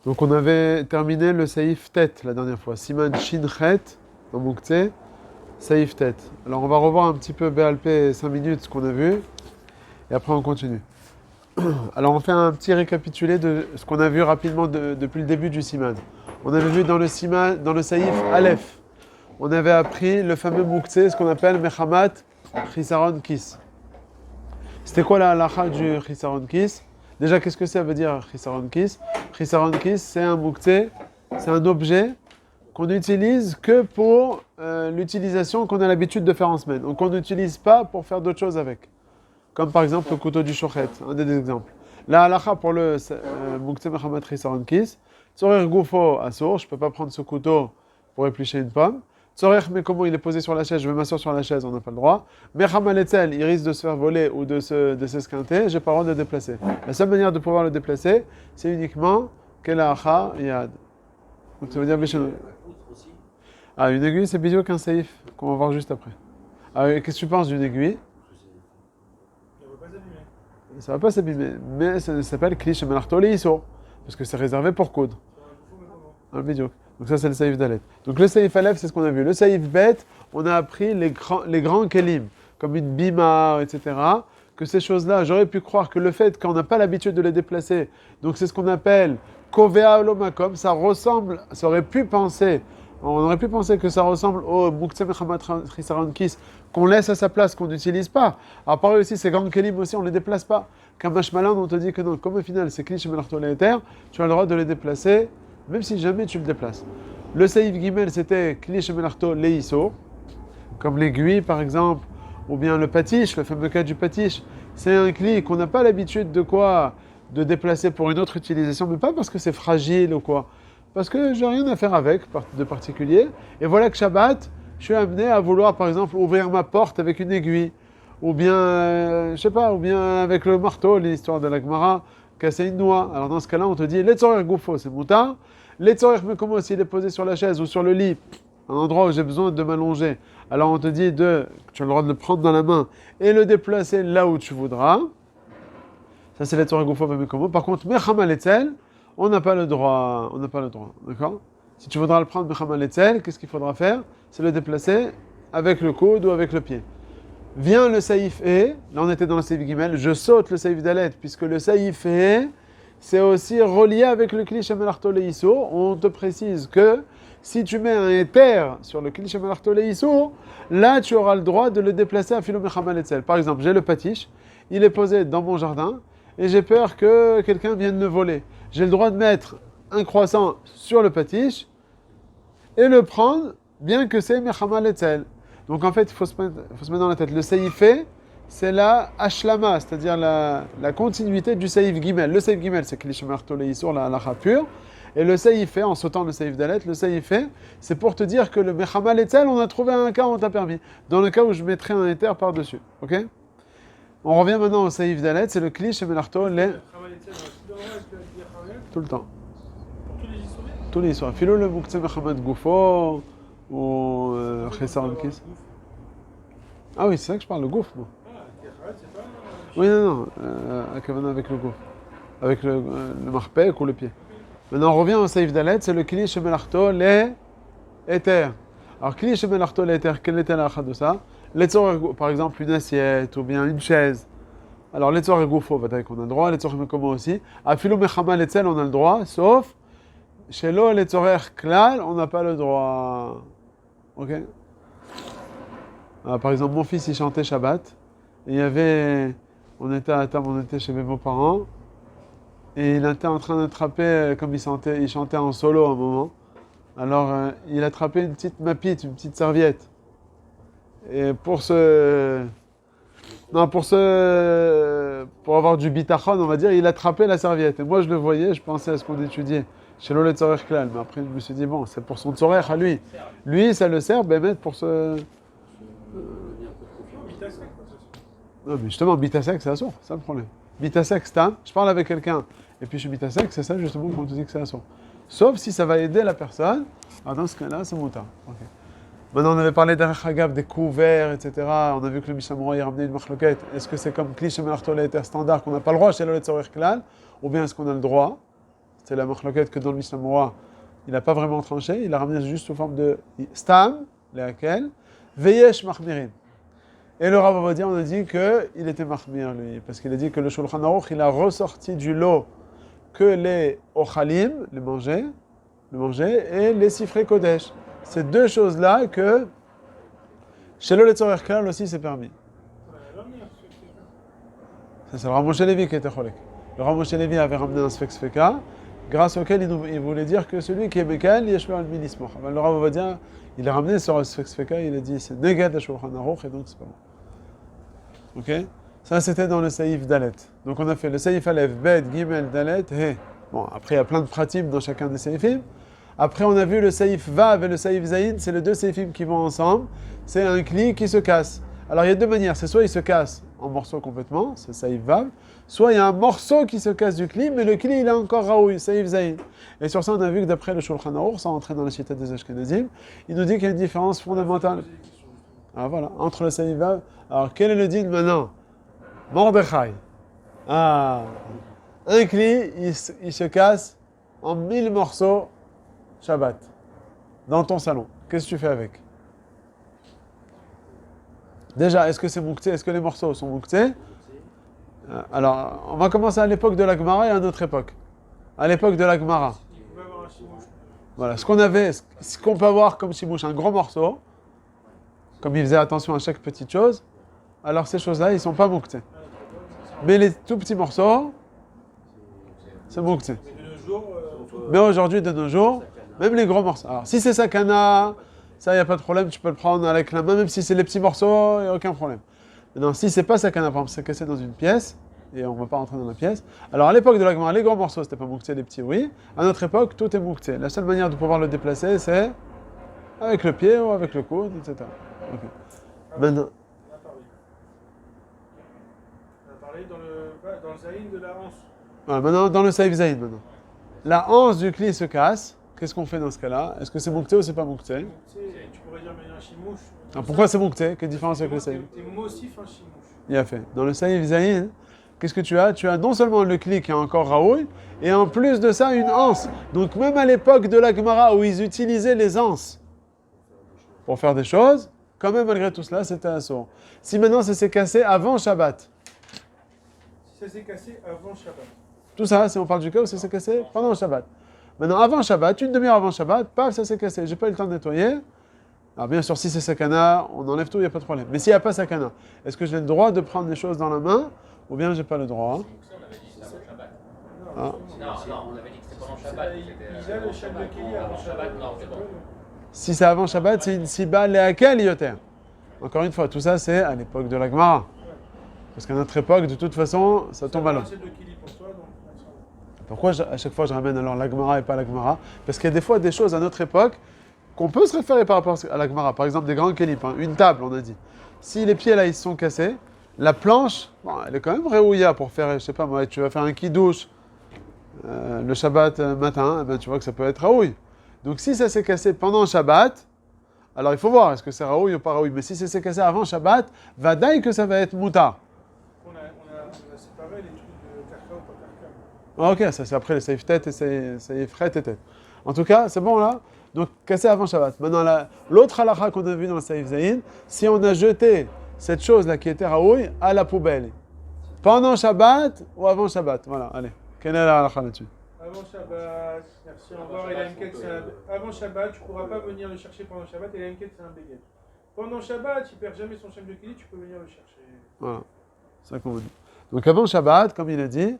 Donc on avait terminé le Saïf Tet la dernière fois. Siman Shin Chet, dans Mouktsé, Saïf Tet. Alors on va revoir un petit peu BLP 5 minutes ce qu'on a vu, et après on continue. Alors on fait un petit récapitulé de ce qu'on a vu rapidement depuis le début du Siman. On avait vu dans le Siman, dans le Saïf Aleph, on avait appris le fameux Mouktsé, ce qu'on appelle Mechamat Chisaron Kis. C'était quoi la halakha du Chisaron Kis? Déjà, qu'est-ce que ça veut dire Chisaron Kis? Chisaron Kis, c'est un Mouktsé, c'est un objet qu'on n'utilise que pour l'utilisation qu'on a l'habitude de faire en semaine. Donc on n'utilise pas pour faire d'autres choses avec. Comme par exemple le couteau du shochet, un des exemples. La halakha pour le Mouktsé Mechamat Chisaron Kis, Tzorer Goufo Assour, je ne peux pas prendre ce couteau pour éplucher une pomme. Tzorer, mais comment il est posé sur la chaise, je vais m'asseoir sur la chaise, on n'a pas le droit. Mechamal Etzel, il risque de se faire voler ou de s'esquinter, j'ai pas le droit de le déplacer. La seule manière de pouvoir le déplacer, c'est uniquement Kelacha Yad. Donc ça veut dire Béchenou. Ah, une aiguille, c'est vidéo qu'un safe, qu'on va voir juste après. Ah, qu'est-ce que tu penses d'une aiguille? Ça va pas s'abîmer, mais ça s'appelle Klish Melartoli Iso, parce que c'est réservé pour coudre. Un vidéo. Donc ça c'est le Saïf Dalet. Donc le Saïf Aleph c'est ce qu'on a vu. Le Saïf Bet, on a appris les grands kelim, comme une bima, etc. Que ces choses-là, j'aurais pu croire que le fait qu'on n'a pas l'habitude de les déplacer, donc c'est ce qu'on appelle Kovea Olomakom, ça ressemble, ça aurait pu penser, on aurait pu penser que ça ressemble au Mouktsé Mechamat Chisaron Kis, qu'on laisse à sa place, qu'on n'utilise pas. À part aussi, ces grands kelim aussi, on ne les déplace pas. Kamash Malan, on te dit que non, comme au final c'est Klish Melartol Eter, tu as le droit de les déplacer, même si jamais tu le déplaces. Le Saïf Gimel, c'était Klish Melarto Leiso, comme l'aiguille par exemple, ou bien le patiche, le fameux cas du patiche. C'est un cli qu'on n'a pas l'habitude de quoi de déplacer pour une autre utilisation, mais pas parce que c'est fragile ou quoi. Parce que j'ai rien à faire avec de particulier. Et voilà que Shabbat, je suis amené à vouloir par exemple ouvrir ma porte avec une aiguille. Ou bien, je sais pas, ou bien avec le marteau, l'histoire de la Gemara, casser une noix. Alors dans ce cas-là, on te dit, Letzorer Goufo, c'est moutard. Letzorer, mais comment s'il est posé sur la chaise ou sur le lit, un endroit où j'ai besoin de m'allonger. Alors on te dit tu as le droit de le prendre dans la main et le déplacer là où tu voudras. Ça c'est Letzorer Goufo, mais comment. Par contre, Mechamal Etzel, on n'a pas le droit. On n'a pas le droit, d'accord? Si tu voudras le prendre Mechamal Etzel, qu'est-ce qu'il faudra faire? C'est le déplacer avec le coude ou avec le pied. Vient le Saïf E, là on était dans le Saïf Gimel, je saute le Saïf Dalet, puisque le Saïf E, c'est aussi relié avec le Klish Melarto Leiso. On te précise que si tu mets un éther sur le Klish Melarto Leiso, là tu auras le droit de le déplacer à Philo Mechamal Etzel. Par exemple, j'ai le patiche, il est posé dans mon jardin, et j'ai peur que quelqu'un vienne le voler. J'ai le droit de mettre un croissant sur le patiche, et le prendre, bien que c'est Mechamal Etzel. Donc en fait, il faut se mettre dans la tête. Le Saïfé, c'est la Ashlama, c'est-à-dire la continuité du Saïf Gimel. Le Saïf Gimel, c'est Klish Melarto Leiso, la halakha pure. Et le Saïfé, en sautant le Saïf Dalet, le Saïfé, c'est pour te dire que le Mechamal Etzel, on a trouvé un cas où on t'a permis. Dans le cas où je mettrais un éther par-dessus. Ok? On revient maintenant au Saïf Dalet, c'est le Klish Melarto les... Tout le temps. Tous les histoires. Philo le Mouktsé Mechamat Goufo, ou Chisaron Kis. Ah oui, c'est ça que je parle, le gouffre, moi. Oui, non, avec le gouffre. Avec le marpek ou le pied. Maintenant, on revient au Saïf Dalet, c'est le Klish Melarto les éthers. Alors, Klish Melarto les éthers, quelle était la de ça? Par exemple, une assiette ou bien une chaise. Alors, Letzorer Goufo, on a le droit, Letzorer Mekomo aussi. À Philo Mechamal Etzel, on a le droit, sauf chez l'eau, Letzorer Klal, on n'a pas le droit. Ok? Par exemple, mon fils, il chantait Shabbat. Et il y avait... On était à table, on était chez mes beaux-parents. Et il était en train d'attraper, comme il chantait en solo à un moment. Alors, il attrapait une petite mapite, une petite serviette. Et pour avoir du bitachon, on va dire, il attrapait la serviette. Et moi, je le voyais, je pensais à ce qu'on étudiait chez l'Olet Tzorer Klal. Mais après, je me suis dit, bon, c'est pour son Tzorer à lui. Lui, ça le sert, ben, pour ce... Non, mais justement, bitasek, c'est assourd, c'est ça le problème. Bitasek, stam, je parle avec quelqu'un, et puis je suis bitasek, c'est ça justement qu'on te dit que c'est assourd. Sauf si ça va aider la personne, alors dans ce cas-là, c'est moutard. Okay. Maintenant, on avait parlé d'Arachagav, des couverts, etc. On a vu que le Mishnah Moura, il ramenait une marloquette. Est-ce que c'est comme Klish et Melartolet standard, qu'on n'a pas le droit chez le Tzorer Klal, ou bien est-ce qu'on a le droit? C'est la marloquette que dans le Mishnah Moura, il n'a pas vraiment tranché, il a ramené juste sous forme de Stam, laquelle, Veyesh Mahmirim. Et le Rav Ovadia, on a dit qu'il était Mahmir, lui, parce qu'il a dit que le Shulchan Aruch, il a ressorti du lot que les Ochalim, le manger, et les Sifrei Kodesh. Ces deux choses-là que chez le Tzorer Klal aussi c'est permis. Ça, c'est le Rav Moshe Levi qui était cholek. Le Rav Moshe Levi avait ramené un Sfek Sfeka, grâce auquel il voulait dire que celui qui est Mekal, Yeshua al-Minismoch. Le Rav Ovadia, il a ramené sur le Sfek Sfeka, il a dit c'est Negad la Shulchan Aruch, et donc c'est pas bon. Ok? Ça c'était dans le Saïf Dalet. Donc on a fait le Saïf Aleph, Bet, Gimel, Dalet, He. Bon, après il y a plein de pratiques dans chacun des Saïfim. Après, on a vu le Saïf Vav et le Saïf Zaïn, c'est les deux Saïfim qui vont ensemble. C'est un cli qui se casse. Alors, il y a deux manières. C'est soit il se casse en morceaux complètement, c'est Saïf Vav, soit il y a un morceau qui se casse du cli, mais le cli, il est encore raoui, Saïf Zaïn. Et sur ça, on a vu que d'après le Shulchan Aruch, sans entrer dans la cité des Ashkenazim, il nous dit qu'il y a une différence fondamentale. Ah, voilà, entre le Saïf Vav. Alors, quel est le din maintenant? Mordechai. Ah, un cli, il se casse en 1000 morceaux. Shabbat, dans ton salon, qu'est-ce que tu fais avec? Déjà, est-ce que c'est moukté? Est-ce que les morceaux sont mouktés? Alors, on va commencer à l'époque de la Gemara et à notre époque. À l'époque de la Gemara. Voilà, ce qu'on peut avoir comme chimouche, un gros morceau, comme il faisait attention à chaque petite chose, alors ces choses-là, ils ne sont pas mouktés. Mais les tout petits morceaux, c'est moukté. Mais aujourd'hui, de nos jours, même les gros morceaux. Alors, si c'est sakana, ça, il n'y a pas de problème, tu peux le prendre avec la main, même si c'est les petits morceaux, il n'y a aucun problème. Maintenant, si c'est pas sakana, par exemple, c'est cassé dans une pièce, et on ne va pas rentrer dans la pièce. Alors, à l'époque de la Gemara, les gros morceaux, c'était pas moukté, les petits, oui. À notre époque, tout est moukté. La seule manière de pouvoir le déplacer, c'est avec le pied ou avec le coude, etc. Okay. Maintenant. On a parlé dans le zaïn de la hanse. Voilà, maintenant, dans le saïf zaïn, maintenant. La hanse du cli se casse. Qu'est-ce qu'on fait dans ce cas-là? Est-ce que c'est moukté ou c'est pas moukté? Tu pourrais dire mais un chimouche. Alors pourquoi c'est moukté? Quelle différence avec le saïf? T'es mossif un chimouche. Il a fait. Dans le saïf zaïn, qu'est-ce que tu as? Tu as non seulement le cli qui est encore raoui, et en plus de ça, une anse. Donc même à l'époque de la Gemara où ils utilisaient les anses pour faire des choses, quand même malgré tout cela, c'était un sourd. Si maintenant ça s'est cassé avant Shabbat. Si ça s'est cassé avant Shabbat. Tout ça, si on parle du cas où ça s'est cassé pendant Shabbat. Maintenant, avant Shabbat, une demi-heure avant Shabbat, paf, ça s'est cassé. J'ai pas eu le temps de nettoyer. Alors bien sûr, si c'est sakana, on enlève tout, il n'y a pas de problème. Mais s'il n'y a pas sakana, est-ce que j'ai le droit de prendre les choses dans la main ou bien j'ai pas le droit? Non, on avait dit que c'était pendant Shabbat. Il a le chef de Kéli avant Shabbat. Si c'est avant Shabbat, c'est une siba leakel yoter. Encore une fois, tout ça c'est à l'époque de la Gemara. Parce qu'à notre époque, de toute façon, ça tombe à l'eau. Pourquoi à chaque fois je ramène alors la Gemara et pas la Gemara? Parce qu'il y a des fois des choses à notre époque qu'on peut se référer par rapport à la Gemara. Par exemple, des grands kélips, hein. Une table, on a dit. Si les pieds là, ils se sont cassés, la planche, bon, elle est quand même réouilla pour faire, je sais pas moi, tu vas faire un kidouche le Shabbat matin, eh ben, tu vois que ça peut être raouille. Donc si ça s'est cassé pendant Shabbat, alors il faut voir, est-ce que c'est raouille ou pas raouille. Mais si ça s'est cassé avant Shabbat, va d'aille que ça va être moutard. On a séparé les trucs de karka ou pas karka. Ok, ça c'est après les safe tête et safe fret et tête. En tout cas, c'est bon là. Donc cassé avant Shabbat. Maintenant, l'autre halakha qu'on a vu dans le safe zayin, si on a jeté cette chose là qui était raouille à la poubelle, pendant Shabbat ou avant Shabbat. Voilà, allez. Quelle est la halakha là-dessus? Avant Shabbat, merci, au revoir. Avant Shabbat, tu ne pourras pas venir le chercher pendant Shabbat. Et la MKT, c'est un béguet. Pendant Shabbat, il ne perd jamais son chef de Kéli, tu peux venir le chercher. Voilà, c'est ça qu'on vous dit. Donc avant Shabbat, comme il a dit,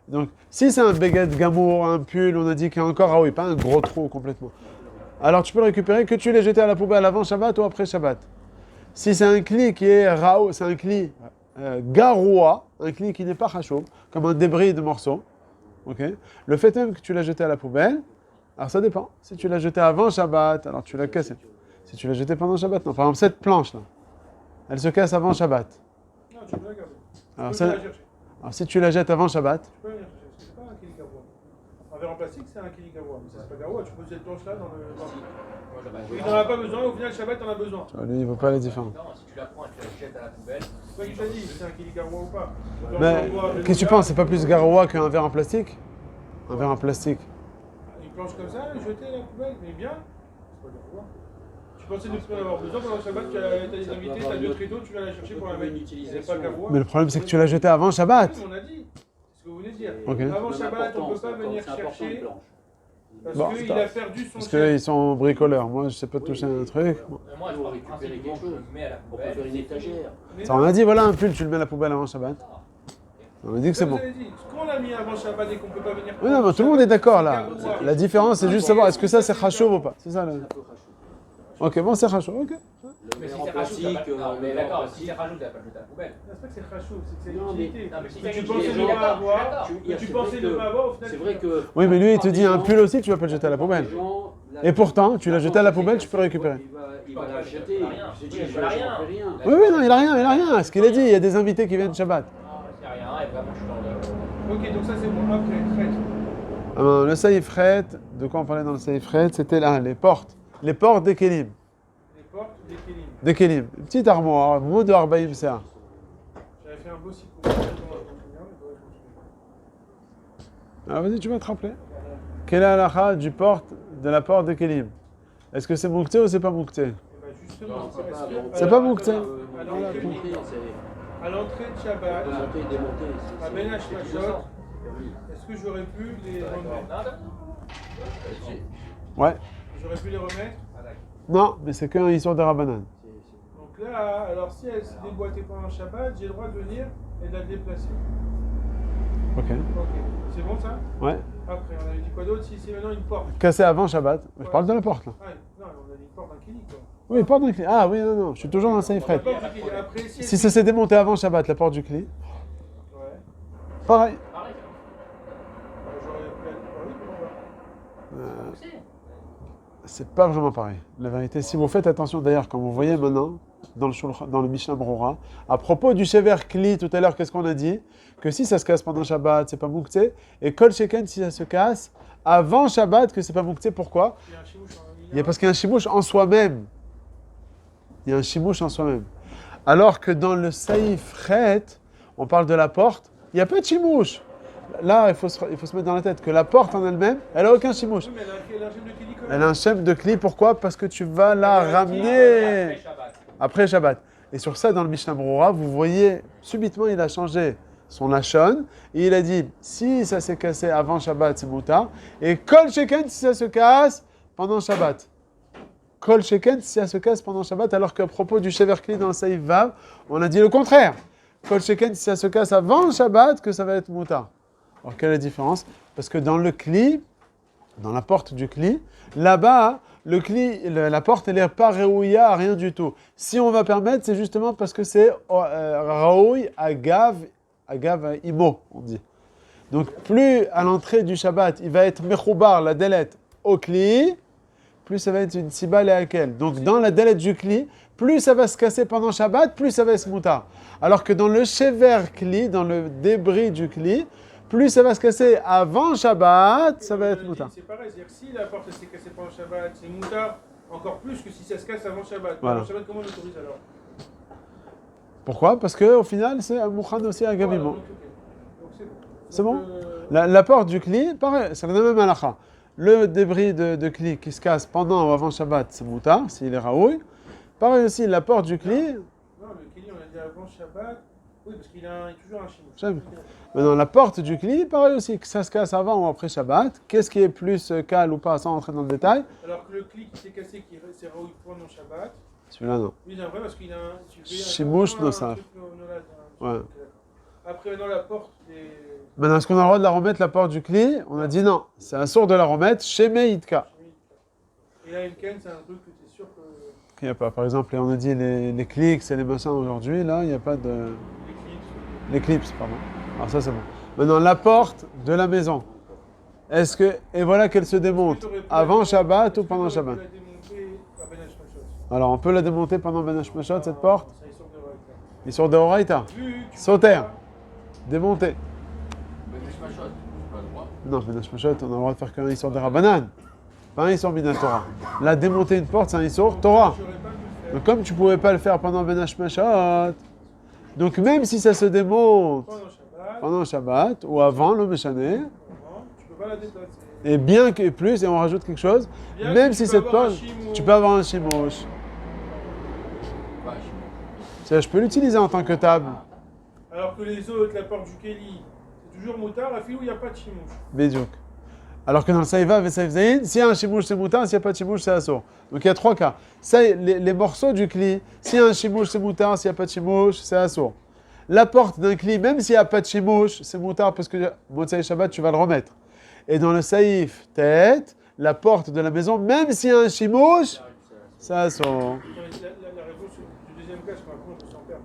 donc si c'est un béguet gamour, un pull, on a dit qu'il y a encore, ah oui, pas un gros trou complètement. Alors tu peux le récupérer que tu l'aies jeté à la poubelle avant Shabbat ou après Shabbat. Si c'est un cli qui est rao, c'est un cli garoua, un cli qui n'est pas chachoub, comme un débris de morceaux. Okay. Le fait même que tu l'as jeté à la poubelle, alors ça dépend. Si tu l'as jeté avant Shabbat, alors tu l'as cassé. Si tu l'as jeté pendant Shabbat, non. Par exemple, cette planche-là, elle se casse avant Shabbat. Non, tu peux la garder. Alors si tu la jettes avant Shabbat, Tu peux venir chercher. C'est pas un kéli garoua. verre en plastique, c'est un kili garoua. Mais ça, c'est pas garoua. Tu poses cette planche-là dans le. Moi, Il n'en a pas besoin, au final, Shabbat, t'en as besoin. Lui, il ne veut pas les différences. Non, si tu la prends et tu la jettes à la poubelle. C'est toi qui t'as dit, c'est un kili garoua ou pas. Mais qu'est-ce que tu penses? C'est pas plus garoua qu'un verre en plastique? Un verre en plastique. Une planche comme ça, jetée à la poubelle, mais bien. C'est pas garoua. Tu pensais ne plus en avoir besoin pendant le Shabbat, tu as des invités, tu as deux tréteaux, tu vas la chercher pour la mettre. C'est pas garoua. Mais le problème, c'est que tu l'as jeté avant Shabbat. Oui, on a dit. C'est ce que vous venez de dire. Ok. Avant Shabbat, on ne peut pas venir chercher. Parce Bon, qu'il a perdu son Parce chef. qu'ils sont bricoleurs. Moi, je sais pas toucher un truc. Moi, je pars du principe que je le mets à la On peut faire poubelle. une étagère. Mais Ça, on a dit, voilà un pull, tu le mets à la poubelle avant Shabbat. On a dit que c'est vous bon. avez dit, ce qu'on a mis avant Shabbat et qu'on ne peut pas venir. Oui, non, mais tout le monde est d'accord là. La différence, c'est juste savoir est-ce que ça c'est chachouv ou pas. C'est ça. C'est Le... un peu rachou. Ok, bon, c'est chachouv. Ok. Le Mais si verre en c'est rajout, plastique, non, mais le verre en d'accord, si plastique. c'est rajout, t'as pas le jeter à la poubelle. C'est pas que c'est rachou, c'est que c'est Non, l'utilité. Non, mais si Que t'as tu une pensais utilité, ne pas d'accord, avoir, d'accord. que tu pensais ne pas avoir, au final. C'est vrai que. Oui, mais lui, il te dit un pull aussi, tu vas pas le jeter à la poubelle. Et pourtant, tu l'as jeté à la poubelle, tu peux le récupérer. Il va la jeter. Je dis, je Il a rien. fais rien. Oui, oui, non, il a rien. Ce qu'il a dit, il y a des invités qui viennent Shabbat. C'est rien, et vraiment, je suis dans le. Ok, donc ça c'est bon. Après, traite. Ah non, le saïf fret, de quoi on parlait dans le saïf fret? C'était là, les portes. Les portes des kelim. Les portes, des kélim. Des kelim. Une petite armoire, mot de Arbaïm CA. J'avais fait un beau site pour moi. Alors vas-y, tu vas te rappeler. Quelle est la halakha de la porte des kelim? Est-ce que c'est moukté ou c'est pas moukté? Et bah justement, C'est pas moukté. À l'entrée de Shabbat, Monter, démonter. à Ben Hashmashot, est-ce que j'aurais pu les remettre? Ouais. J'aurais pu les remettre? Non, mais c'est qu'un histoire de Rabbanan. Donc là, alors si elle s'est déboîtée pendant Shabbat, j'ai le droit de venir et de la déplacer. Ok. Ok, c'est bon ça? Ouais. Après, on avait dit quoi d'autre? Si c'est maintenant une porte. Cassé avant Shabbat. Je parle de la porte là. Ah, non, on a dit une porte d'un clinique quoi. Oui, porte d'un cli. Ah oui, non, je suis toujours dans le saïf La fret. porte du clinique. Après, Si ça s'est démonté avant Shabbat, la porte du cli, Ouais. pareil. J'aurais pu la oui, pourquoi pas? C'est pas vraiment pareil. La vérité, si vous faites attention d'ailleurs, comme vous voyez maintenant dans le Mishnah Brura, à propos du Shever Kli, tout à l'heure, qu'est-ce qu'on a dit? Que si ça se casse pendant Shabbat, c'est pas moukté. Et Kol Sheken, si ça se casse avant Shabbat, que c'est pas moukté. Pourquoi? Il y a un chimouche en Il y a parce qu'il y a un chimouche en soi-même. Il y a un chimouche en soi-même. Alors que dans le Saïf Chet, on parle de la porte, il n'y a pas de chimouche. Là, il faut se mettre dans la tête que la porte en elle-même, elle n'a aucun chimouche. Oui, mais elle a un chef de clinique quand même. Elle a un chef de cli, pourquoi? Parce que tu vas la ramener après Shabbat. Et sur ça, dans le Mishnah Brura, vous voyez, subitement, il a changé son lachon. Et il a dit, si ça s'est cassé avant Shabbat, c'est moutar. Et Kol Sheken, si ça se casse pendant Shabbat. Kol Sheken, si ça se casse pendant Shabbat, alors qu'à propos du Shever Kli dans le Saïf Vav, on a dit le contraire. Kol Sheken, si ça se casse avant Shabbat, que ça va être moutar. Alors, quelle est la différence? Parce que dans le Kli, dans la porte du Kli, là-bas, le Kli, la porte, elle n'est pas réouïa à rien du tout. Si on va permettre, c'est justement parce que c'est raouï agav imo, on dit. Donc, plus à l'entrée du Shabbat, il va être mechoubar, la délette, au Kli, plus ça va être une siba lehakel. Donc, dans la délette du Kli, plus ça va se casser pendant Shabbat, plus ça va être moutar. Alors que dans le Shever Kli, dans le débris du Kli, plus ça va se casser avant Shabbat, ça va être moutar. C'est pareil, c'est-à-dire que si la porte s'est cassée pendant Shabbat, c'est moutar encore plus que si ça se casse avant Shabbat. Voilà. Avant Shabbat, comment on l'autorise alors? Pourquoi? Parce qu'au final, c'est un mouchan aussi à Gavimo. Donc c'est bon. C'est bon? Donc, La porte du Kli, pareil, c'est la même halakha. Le débris de Kli qui se casse pendant ou avant Shabbat, c'est moutar, s'il est raoui. Pareil aussi, la porte du Kli. Non, le Kili, on a dit avant Shabbat. Oui, parce qu'il a toujours un chimouche. J'aime. Maintenant, la porte du Kli, pareil aussi, que ça se casse avant ou après Shabbat. Qu'est-ce qui est plus calme ou pas, sans rentrer dans le détail? Alors que le Kli qui s'est cassé, qui s'est raoui pendant Shabbat, Celui-là, non. lui, c'est vrai parce qu'il a un. Chimouche, non, ça. Ouais. Après, maintenant, la porte des. Maintenant, est-ce qu'on a le droit de la remettre, la porte du Kli? On a dit non. C'est un sourd de la remettre, chez Meïtka. Et là, une ken, c'est un truc que tu es sûr que. Il n'y a pas. Par exemple, on a dit les clics, c'est les machins aujourd'hui. Là, il n'y a pas de. Les clips. L'éclipse, pardon. Alors ça, c'est bon. Maintenant, la porte de la maison. Est-ce que... Et voilà qu'elle se démonte avant Shabbat ou pendant Shabbat? Alors, on peut la démonter pendant Ben Hashmashot, cette porte? Il sort de Horaïta. Sauter. Démonter. Ben Hashmashot, pas le droit. Non, Benash Mashot, on a le droit de faire qu'un Issur de Rabbanan. Pas un Issur Bina Torah. Là, démonter une porte, c'est un Issur Torah. J'aurais pas pu le faire. Donc, comme tu pouvais pas le faire pendant Benash Mashot, donc même si ça se démonte pendant Shabbat ou avant le Meshané, Tu peux pas la déplacer. et bien que plus, et on rajoute quelque chose, Bien même que si tu peux cette avoir un porte, chimouche. tu peux avoir un Shimouche. Je peux l'utiliser en tant que table. Alors que les autres, la porte du Kelly, c'est toujours moutard, la fille où il n'y a pas de chimouche. Bédiouk. Alors que dans le Saïva et Saïf Zayin, s'il y a un Shimouche, c'est moutar, s'il n'y a pas de Shimouche, c'est assour. Donc il y a trois cas. Ça, les morceaux du Kli, s'il y a un Shimouche, c'est moutar, s'il n'y a pas de Shimouche, c'est assour. La porte d'un Kli, même s'il n'y a pas de Shimouche, c'est moutar parce que Motsai Shabbat, tu vas le remettre. Et dans le Saïf Tête, la porte de la maison, même s'il y a un Shimouche, c'est assour. La réponse du deuxième cas, je me raconte, je s'en perd.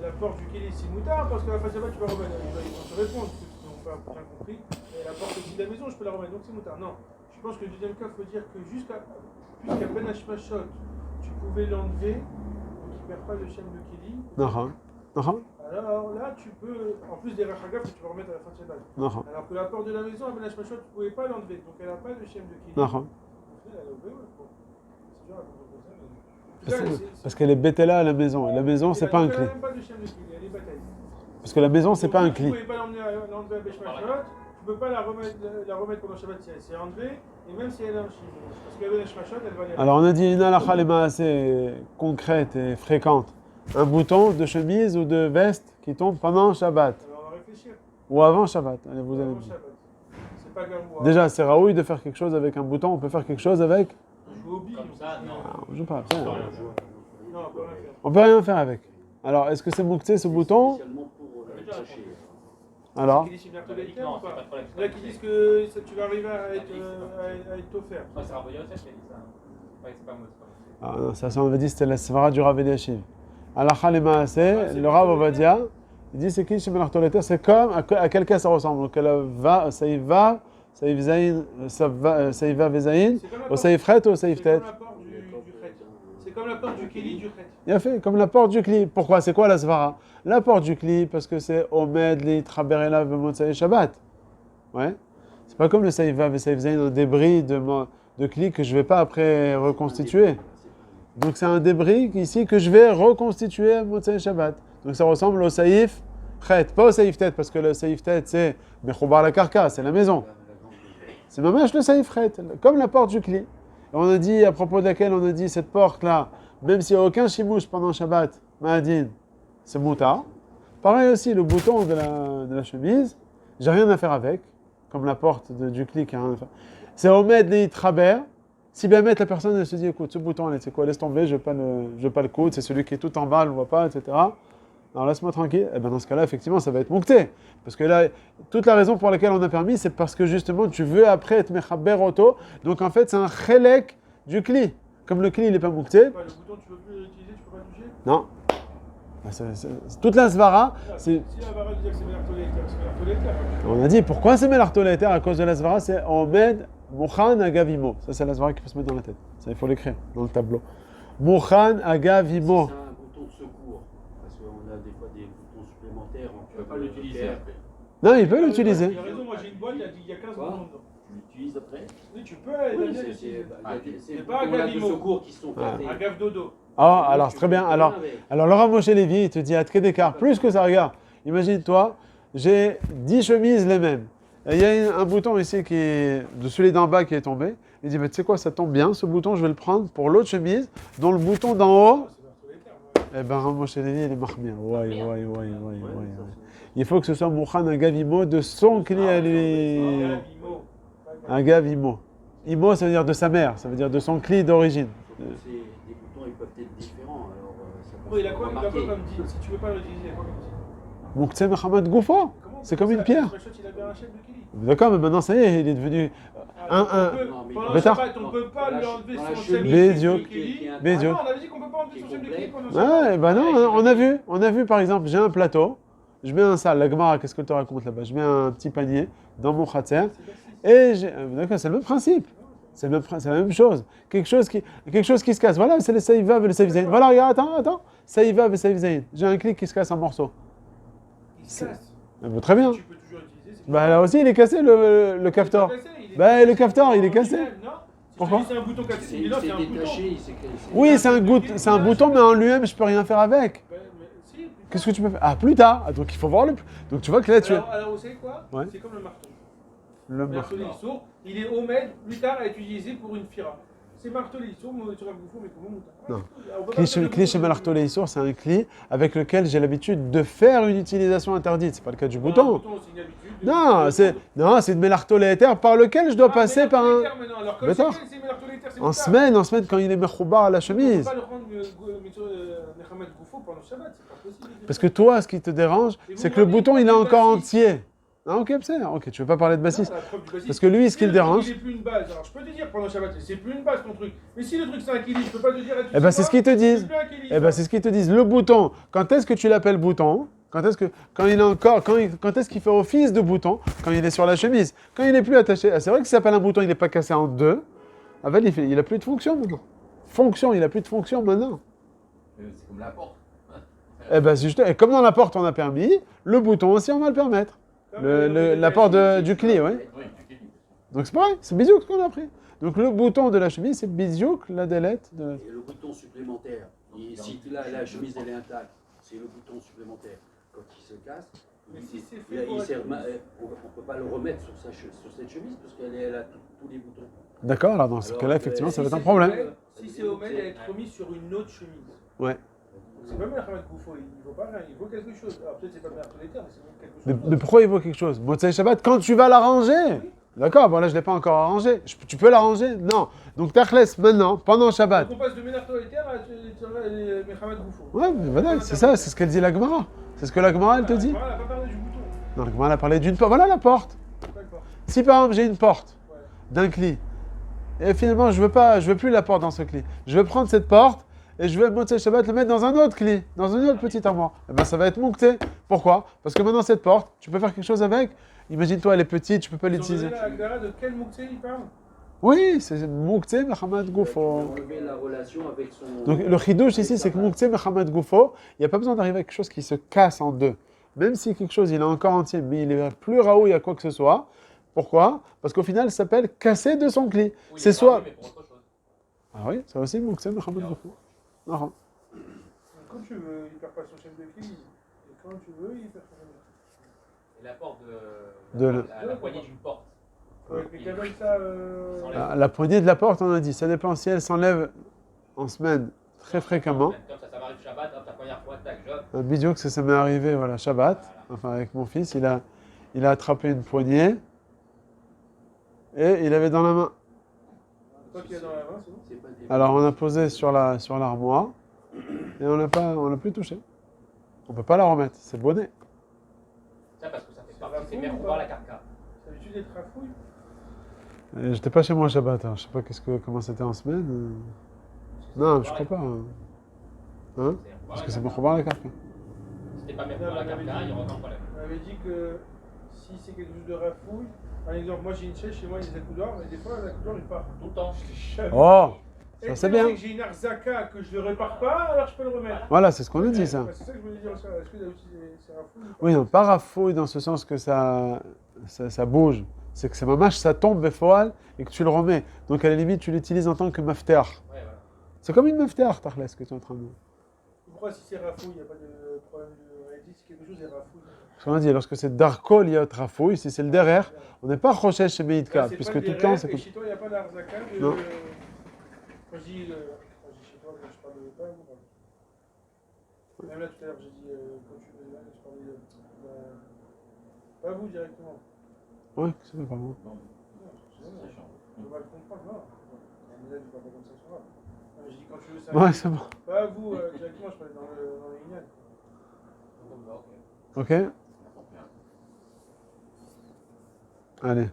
La porte du Kelly, c'est moutard, parce que la face à bas, tu vas remettre. Ils vont te répondre, parce qu'ils n'ont pas bien compris. Et la porte aussi de la maison, je peux la remettre, donc c'est moutard. Non, je pense que le deuxième cas, il faut dire que puisqu'à Ben Hashmashot, tu pouvais l'enlever, donc il ne perd pas le Shem de Kelly. Non. Alors là, tu peux, en plus des Rachagaf que tu vas remettre à la fin de Shabbat. Non. Alors que la porte de la maison, à Ben Hashmashot, tu ne pouvais pas l'enlever, donc elle n'a pas le Shem de Kelly. Non. Elle a oublié, ouais, bon. C'est dur à comprendre comme ça, mais... Parce qu'elle est bétella à la maison. Et la maison, c'est pas un Kli. Elle n'a même pas de Shem de Kelly, elle est bataille. Parce que la maison, c'est pas un Tu Kli. ne pouvais pas l'enlever à Beshma Shabbat, tu ne peux pas la remettre pendant Shabbat si elle s'est enlevée, et même si elle est en chimie. Parce que Beshma Shabbat, elle va aller. Alors on a dit une halakha lema assez concrète et fréquente. Un bouton de chemise ou de veste qui tombe pendant Shabbat. Alors on va réfléchir. Ou avant Shabbat. Allez, vous avez Avant dit. Shabbat. C'est pas gamoua. Déjà, c'est raoui de faire quelque chose avec un bouton. On peut faire quelque chose avec. On joue au billes. Comme ça, non. Ah, on joue pas. Ça, Non, on peut rien faire. on peut rien faire avec. Alors, est-ce que c'est moukté ce bouton? Spécialement pour le chercher. Alors, Qui disent c'est bien On a dit que non, c'est pas de problème. Là qui disent que tu vas arriver à être offert. Non, c'est Rabbi Yosef qui a dit ça. C'est pas moi, c'est pas moi. ah, non, ça, on avait dit c'était la svara du Rav Eliashiv. Halakha lema assez, le Rav Ovadia, il dit c'est qui chez Menachtoleter, c'est comme à quel cas ça ressemble. Donc, elle va, Saïf va, Saïf Zayin, Saïf va Vezayin, au Saïf Chet ou au Saïf Tet. C'est comme la porte du Kelly du Chet. Il a fait comme la porte du Kli. Pourquoi? C'est quoi la svara? La porte du Kli, parce que c'est Omed li Traberela Vemotsai Shabbat. Ouais. C'est pas comme le Saïva et Saïf Zayin, un débris de Kli que je vais pas après reconstituer. Donc c'est un débris ici que je vais reconstituer à Motsai Shabbat. Donc ça ressemble au Saïf Chet, pas au Saïf Tet, parce que le Saïf Tet c'est Mechoubar la Karka, c'est la maison. C'est mamash le Saïf Chet, comme la porte du Kli. Et on a dit, à propos de laquelle on a dit cette porte-là, même s'il n'y a aucun chimouche pendant Shabbat, Ma'adin, c'est moutar. Pareil aussi, le bouton de la chemise, j'ai rien à faire avec, comme la porte du Kli qui a rien à faire. C'est Omed li Traber. Si bien mettre la personne elle se dit, écoute, ce bouton, c'est quoi, laisse tomber, je veux pas le coude, c'est celui qui est tout en bas, on ne voit pas, etc. Alors laisse-moi tranquille. Et ben dans ce cas-là, effectivement, ça va être moukté. Parce que là, toute la raison pour laquelle on a permis, c'est parce que justement, tu veux après être mechaber auto. Donc en fait, c'est un chelek du Kli. Comme le Kli, il n'est pas moukté. Le bouton, tu peux plus l'utiliser, tu peux pas toucher. Non. Toute la svara, c'est... Si la vara dit que c'est Mélartoléter, On a dit, pourquoi c'est Mélartoléter à cause de la svara? C'est Omed Mouchan Agavimo. Ça, c'est la svara qui peut se mettre dans la tête. Ça, il faut l'écrire dans le tableau. Mouchan Agavimo. C'est un bouton de secours. Parce qu'on a des fois des boutons supplémentaires. Tu peux pas l'utiliser après. Non, il peut l'utiliser. Il a raison, moi j'ai une boîte, il y a 15 Quoi boutons dedans. Tu l'utilises après. Oui, tu peux aller Oui, bien c'est l'utiliser. des c'est pas un boutons-là de Gavimo. secours qui sont Ah. placés. Un gaffe dodo. Ah, alors, c'est très bien. Alors Laurent Moshe Lévy, il te dit à d'écart, plus que ça, regarde. Imagine-toi, j'ai 10 chemises les mêmes. Et il y a un bouton ici qui est de celui d'en bas qui est tombé. Il dit, mais tu sais quoi, ça tombe bien, ce bouton, je vais le prendre pour l'autre chemise, dont le bouton d'en haut. Eh ben, Moshe Lévy, il est marmien. Ouais. Il faut que ce soit Mouchan, un gavimo de son cli à lui. Un gavimo. Imo, ça veut dire de sa mère, ça veut dire de son cli d'origine. Les boutons, ils peuvent être différents. Alors, ça peut Oui, il a se quoi remarquer. comme dit? Si tu veux pas l'utiliser, il a quoi comme dit? Moukhtse Mohamed Goufo. C'est comme une pierre. Il a bien un chef de Kili. D'accord, mais maintenant ça y est, il est devenu Pendant Bétard. Shabbat, on ne peut pas lui enlever Dans la son chemise, Bédio. chef de Kili. Bédio. Ah non, on avait dit qu'on ne peut pas enlever son chef de Kili pendant Shabbat. Ouais, bah non, on a vu par exemple, j'ai un plateau, je mets un sale, la Gemara, qu'est-ce que tu racontes là-bas? Je mets un petit panier dans mon khatser, et d'accord, c'est le même principe, c'est la même chose. Quelque chose qui se casse, voilà, c'est le Saïva et le Saïf Zayin. Voilà, regarde, attends, Saïva et Saïf Zayin. J'ai un clic qui se casse en morceaux. Il se casse. Très bien. Tu peux toujours utiliser. Bah là aussi, il est cassé le cafetor. Bah le cafetor, il est cassé. Pourquoi? C'est un bouton cassé. C'est Mais non, c'est un bouton. détaché. Oui, c'est un bouton, mais en lui-même, je peux rien faire avec. Mais si, Qu'est-ce que tu peux faire? Ah, plus tard. Ah, donc il faut voir le. Donc tu vois que là, tu. alors, vous savez quoi? Ouais. C'est comme le marteau. Le Marteau Lissour, il est omed, plus tard, à être utilisé pour une fira. C'est marteau Lissour, mais tu vas vous mais comment Non. on Cliché Malartolé Issour, c'est un cli avec lequel j'ai l'habitude de faire une utilisation interdite. C'est pas le cas du bouton. Non, c'est une Mélartoléter par lequel je dois passer par un. Bétar. En semaine, quand il est mechoubar à la chemise. On ne peut pas le rendre Nechamet Goufo pendant le Shabbat, c'est pas possible. Parce que toi, ce qui te dérange, c'est que le bouton, il est encore entier. Ah, ok, c'est ok, tu veux pas parler de bassiste. Parce que lui, ce qui le dérange. C'est plus une base. Alors, je peux te dire pendant le Shabbat, c'est plus une base ton truc. Mais si le truc c'est un kili, je peux pas te dire. Eh ben, c'est ce qu'ils te disent. Eh ben, c'est ce qu'ils te disent. Le bouton, quand est-ce que tu l'appelles bouton? Quand est-ce qu'il fait office de bouton? Quand il est sur la chemise. Quand il n'est plus attaché. Ah, c'est vrai que s'il s'appelle un bouton, il n'est pas cassé en deux. Ah ben, il a plus de fonction maintenant. Il a plus de fonction maintenant. C'est comme la porte. Eh ben, et comme dans la porte, on a permis, le bouton aussi, on va le permettre. La porte du cli, oui. Donc c'est pareil, c'est Biziouk ce qu'on a appris. Donc le bouton de la chemise, c'est Biziouk, la délette. Et le bouton supplémentaire, si la chemise elle est intacte, c'est le bouton supplémentaire. Quand il se casse, on ne peut pas le remettre sur cette chemise parce qu'elle a tous les boutons. D'accord, alors dans ce cas-là, effectivement, ça va être un problème. Si c'est Omed, elle est remise sur une autre chemise. Ouais. C'est pas Merhamet Goufo, il vaut pas rien, il vaut quelque chose. Alors peut-être c'est pas Merhamet, mais c'est quelque chose. Mais pourquoi il vaut quelque chose? Motzei Shabbat, quand tu vas l'arranger. D'accord, bon là je ne l'ai pas encore arrangé. Tu peux l'arranger? Non. Donc Tachles, maintenant, pendant Shabbat. Donc on passe de Ménarto et Terre à Merhamet Goufo. Ouais, mais voilà, c'est ça, c'est ce qu'elle dit la Gemara. C'est ce que la Gemara, elle te dit. Elle n'a pas parlé du bouton. Non, la Gemara, elle a parlé d'une porte. Voilà la porte. Si par exemple j'ai une porte d'un cli, et finalement je veux plus la porte dans ce cli, je veux prendre cette porte, et je vais Motzei Shabbat le mettre dans un autre cli, dans une autre petite armoire. Eh ben ça va être moukté. Pourquoi? Parce que maintenant cette porte, tu peux faire quelque chose avec. Imagine-toi, elle est petite, tu peux pas l'utiliser. De quel moukté il parle? Oui, c'est moukté Mechamat Goufo. Donc le chidouche ici, c'est que moukté Mechamat Goufo, il n'y a pas besoin d'arriver à quelque chose qui se casse en deux. Même si quelque chose il est encore entier, mais il est plus raoui à quoi que ce soit. Pourquoi? Parce qu'au final, ça s'appelle casser de son cli. Oui, c'est soit. Mais pour autre chose. Ah oui, ça aussi moukté Mechamat Goufo. Non. Quand tu veux, il perd pas son chef de file. Et quand tu veux, il perd son chef de file. Et la porte la poignée d'une porte. Ouais, mais qu'avec ça. La poignée de la porte, on a dit, ça dépend si elle s'enlève en semaine très fréquemment. Comme ça m'arrive Shabbat, hop, la première fois, tac, job. Un bidou que ça m'est arrivé, voilà, Shabbat. Enfin, avec mon fils, il a attrapé une poignée et il avait dans la main. Toi qui as dans la main, c'est bon. Alors on a posé sur l'armoire et on l'a plus touché. On peut pas la remettre, c'est bonnet. Ça parce que ça fait partie, c'est Merouba la carca. T'as l'habitude d'être rafouille? J'étais pas chez moi Shabbat, alors je sais pas comment c'était en semaine. Non, je crois pas. Hein? Parce que c'est pour revoir la carte. Si c'était pas Merouba la carca, il y aurait aucun problème. On avait dit que si c'est quelque chose de rafouille, par exemple, moi j'ai une chaise chez moi, il y a des accoudoirs, et des fois l'accoudoir il part. Tout le temps. Oh! Ça c'est bien. J'ai une arzaka que je ne répare pas, alors je peux le remettre. Voilà, c'est ce qu'on nous dit ça. C'est ça que je voulais dire. Est-ce que c'est rafouille? Oui, non, pas rafouille dans ce sens que ça bouge. C'est que c'est mamache, ça tombe béfoal et que tu le remets. Donc à la limite, tu l'utilises en tant que mafter. Ouais. C'est comme une mafter, Tachles, que tu es en train de dire. Pourquoi si c'est rafouille, il n'y a pas de problème de réalité? Si quelque chose est rafouille. Ce qu'on a dit, lorsque c'est darkol, il y a rafouille. Si c'est le derrière, on n'est pas roché chez Meïtka, puisque tout le temps c'est comme. Chez toi, il n'y a pas d'arzaka. Non. Quand je dis chez toi, je parle de pas vous. Même là tout à l'heure, j'ai dit quand tu veux, je parlais de. Pas vous directement. Ouais, c'est pas bon. Non, je vais mal comprendre, non. Mais là, tu parles pas comme ça sur moi. Je dis quand tu veux, ça. Ouais, c'est bon. Pas vous directement, je parlais dans les lignes. Ok. Allez.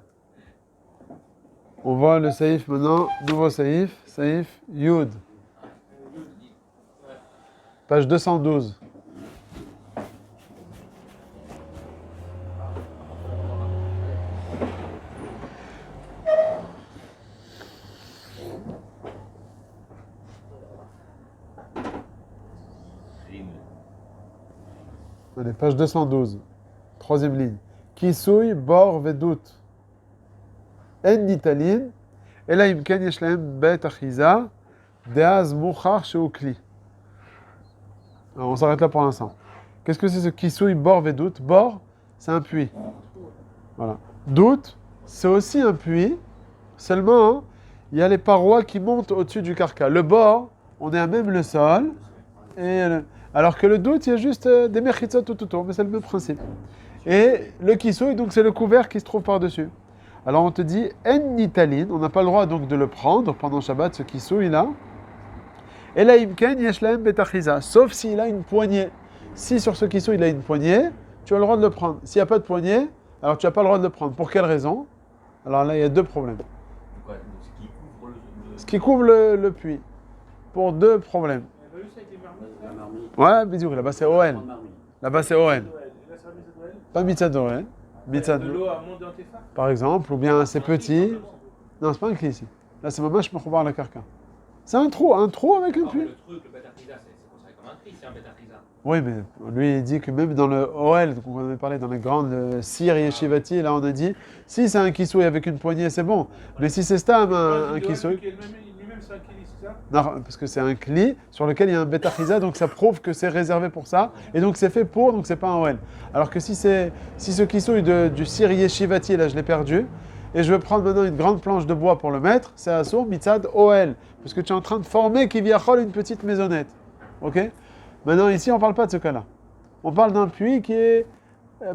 On voit le saïf maintenant. Nouveau saïf. Saïf Yud. Page 212. Allez, page 212. Troisième ligne. כיסוי בור ודות. אין ניטלין, אלא אם כן יש להם בית אחיזה, דאז מוכח שהוא כלי. Alors on s'arrête là pour l'instant. Qu'est-ce que c'est ce kisui bor vedut? Bor, c'est un puits. Voilà. Doute, c'est aussi un puits, seulement hein, il y a les parois qui montent au-dessus du carca. Le bord, on est à même le sol, alors que le doute, il y a juste des mechitzot tout autour, mais c'est le même principe. Et le kisui, donc c'est le couvert qui se trouve par-dessus. Alors on te dit, en nitaline, on n'a pas le droit donc de le prendre pendant Shabbat, ce kisui là. Et là, imken yeshlaem betachiza, sauf s'il a une poignée. Si sur ce kisui il a une poignée, tu as le droit de le prendre. S'il n'y a pas de poignée, alors tu n'as pas le droit de le prendre. Pour quelle raison? Alors là, il y a deux problèmes. Quoi, Ce qui couvre le puits. Pour deux problèmes. La marmite. Ouais, bisous, là-bas c'est Oel. Grande marmite. Là-bas c'est Oel. La service de Noël. Pas mitzad Oel. Mitzad, De l'eau à monter dans tes phares. par exemple, ou bien c'est petit. Non, c'est pas un clé ici. Là, c'est maman, je peux revoir la carca. C'est un trou avec un Le puits. truc, le bête artisan, c'est considéré comme un tri, c'est un bête artisan. Oui, mais lui, il dit que même dans le OL, donc on avait parlé dans les grandes Sir Yeshivati, là on a dit, si c'est un kisui avec une poignée, c'est bon. Mais si c'est Stam, un kisui, Lui-même, c'est un kili, c'est ça? non, parce que c'est un cli sur lequel il y a un betachiza, donc ça prouve que c'est réservé pour ça, et donc c'est fait pour, donc c'est pas un OL. Alors que si ce kisui du Sir Yeshivati, là je l'ai perdu, et je veux prendre maintenant une grande planche de bois pour le mettre, c'est Assour Mitzad OL, parce que tu es en train de former Kiviachol une petite maisonnette. Ok? Maintenant, ici, on ne parle pas de ce cas-là. On parle d'un puits qui est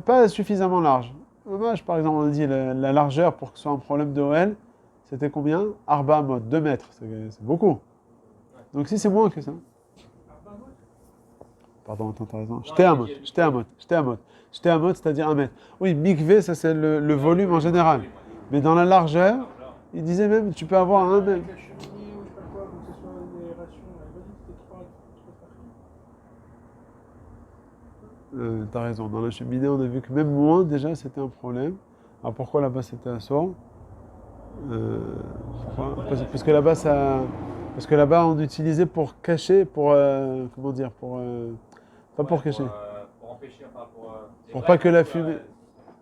pas suffisamment large. Dommage, par exemple, on a dit la largeur pour que ce soit un problème de OL, c'était combien? Arba mot, 2 mètres, c'est beaucoup. Donc si c'est moins que ça. Pardon, attends, t'as raison. J'étais à mot, c'est-à-dire 1 mètre. Oui, mikvé, ça c'est le volume en général. Mais dans la largeur, il disait même, tu peux avoir 1 mètre. Avec la cheminée ou je sais pas quoi, donc que ce soit des rations. Elle m'a dit que c'était 3 T'as raison, dans la cheminée, on a vu que même moins, déjà, c'était un problème. Alors pourquoi là-bas c'était à sort? Parce que là-bas, parce que là-bas, on utilisait pour cacher, comment dire, pas pour cacher, Pour empêcher, enfin pour pas que la fumée,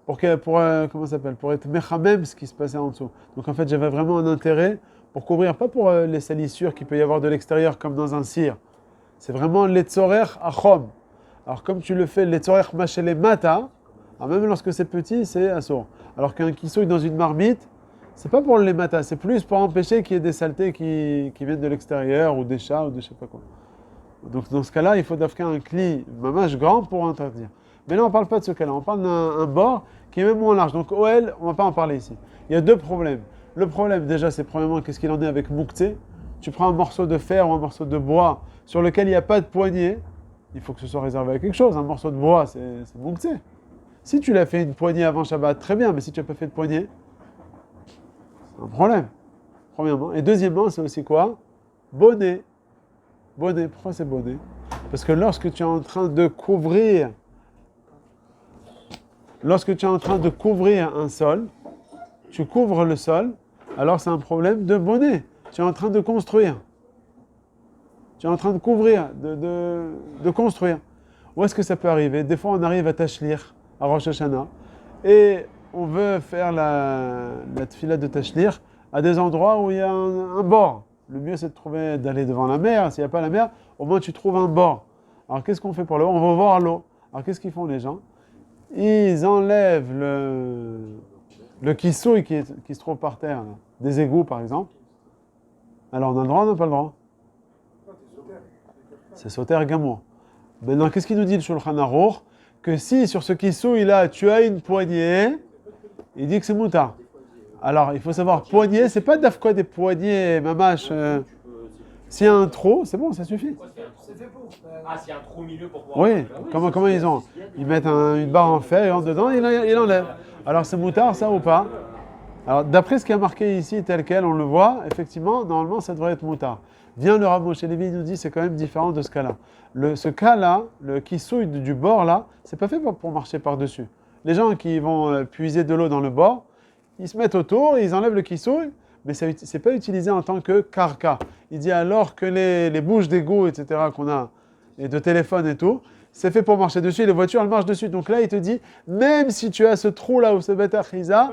comment ça s'appelle, pour être mechamem ce qui se passait en dessous. Donc en fait, j'avais vraiment un intérêt pour couvrir, pas pour les salissures qu'il peut y avoir de l'extérieur comme dans un cire. C'est vraiment l'etzorer achom. Alors comme tu le fais l'etzorer machele mata, alors même lorsque c'est petit, c'est assour. Alors qu'un kisouille dans une marmite, c'est pas pour le mata, c'est plus pour empêcher qu'il y ait des saletés qui viennent de l'extérieur ou des chats ou de je sais pas quoi. Donc dans ce cas-là, il faut d'afka un cli mamache grand pour interdire. Mais là, on ne parle pas de ce cas-là, on parle d'un bord qui est même moins large. Donc OL, on ne va pas en parler ici. Il y a deux problèmes. Le problème déjà, c'est premièrement qu'est-ce qu'il en est avec Mouktsé. Tu prends un morceau de fer ou un morceau de bois sur lequel il n'y a pas de poignée, il faut que ce soit réservé à quelque chose. Un morceau de bois, c'est Mouktsé. Si tu l'as fait une poignée avant Shabbat, très bien, mais si tu n'as pas fait de poignée, c'est un problème, premièrement. Et deuxièmement, c'est aussi quoi? Bonnet. Bonnet, pourquoi c'est bonnet? Parce que lorsque tu es en train de couvrir un sol, tu couvres le sol, alors c'est un problème de bonnet. Tu es en train de construire. Tu es en train de couvrir, de construire. Où est-ce que ça peut arriver? Des fois, on arrive à Tachlir, à Rosh Hashanah, et on veut faire la tefila de Tachlir à des endroits où il y a un bord. Le mieux, c'est d'aller devant la mer. S'il n'y a pas la mer, au moins tu trouves un bord. Alors, qu'est-ce qu'on fait pour l'eau? On va voir l'eau. Alors, qu'est-ce qu'ils font les gens? Ils enlèvent le kissouille qui se trouve par terre, là, des égouts par exemple. Alors on a le droit ou on n'a pas le droit? C'est sauter gamour. Maintenant, qu'est-ce qu'il nous dit le Shulchan Aruch? Que si sur ce kissouille là tu as une poignée, il dit que c'est moutar. Alors il faut savoir, poignée, c'est pas d'afka des poignées, mamache. S'il y a un trou, c'est bon, ça suffit. Ah, s'il y a un trou au milieu pour pouvoir. Oui, comment ils ont? Ils mettent une barre en fer, ils rentrent dedans, ils l'enlèvent. Alors c'est moutard ça ou pas? Alors d'après ce qui est marqué ici, tel quel, on le voit, effectivement, normalement ça devrait être moutard. Vient le Rav Moshe Levi, il nous dit c'est quand même différent de ce cas-là. Ce cas-là, le kissouille du bord là, c'est pas fait pour marcher par-dessus. Les gens qui vont puiser de l'eau dans le bord, ils se mettent autour, ils enlèvent le kissouille, mais c'est pas utilisé en tant que karka. Il dit alors que les bouches d'égout, etc., qu'on a, et de téléphone et tout, c'est fait pour marcher dessus, et les voitures, elles marchent dessus. Donc là, il te dit, même si tu as ce trou-là où c'est Bet Achiza,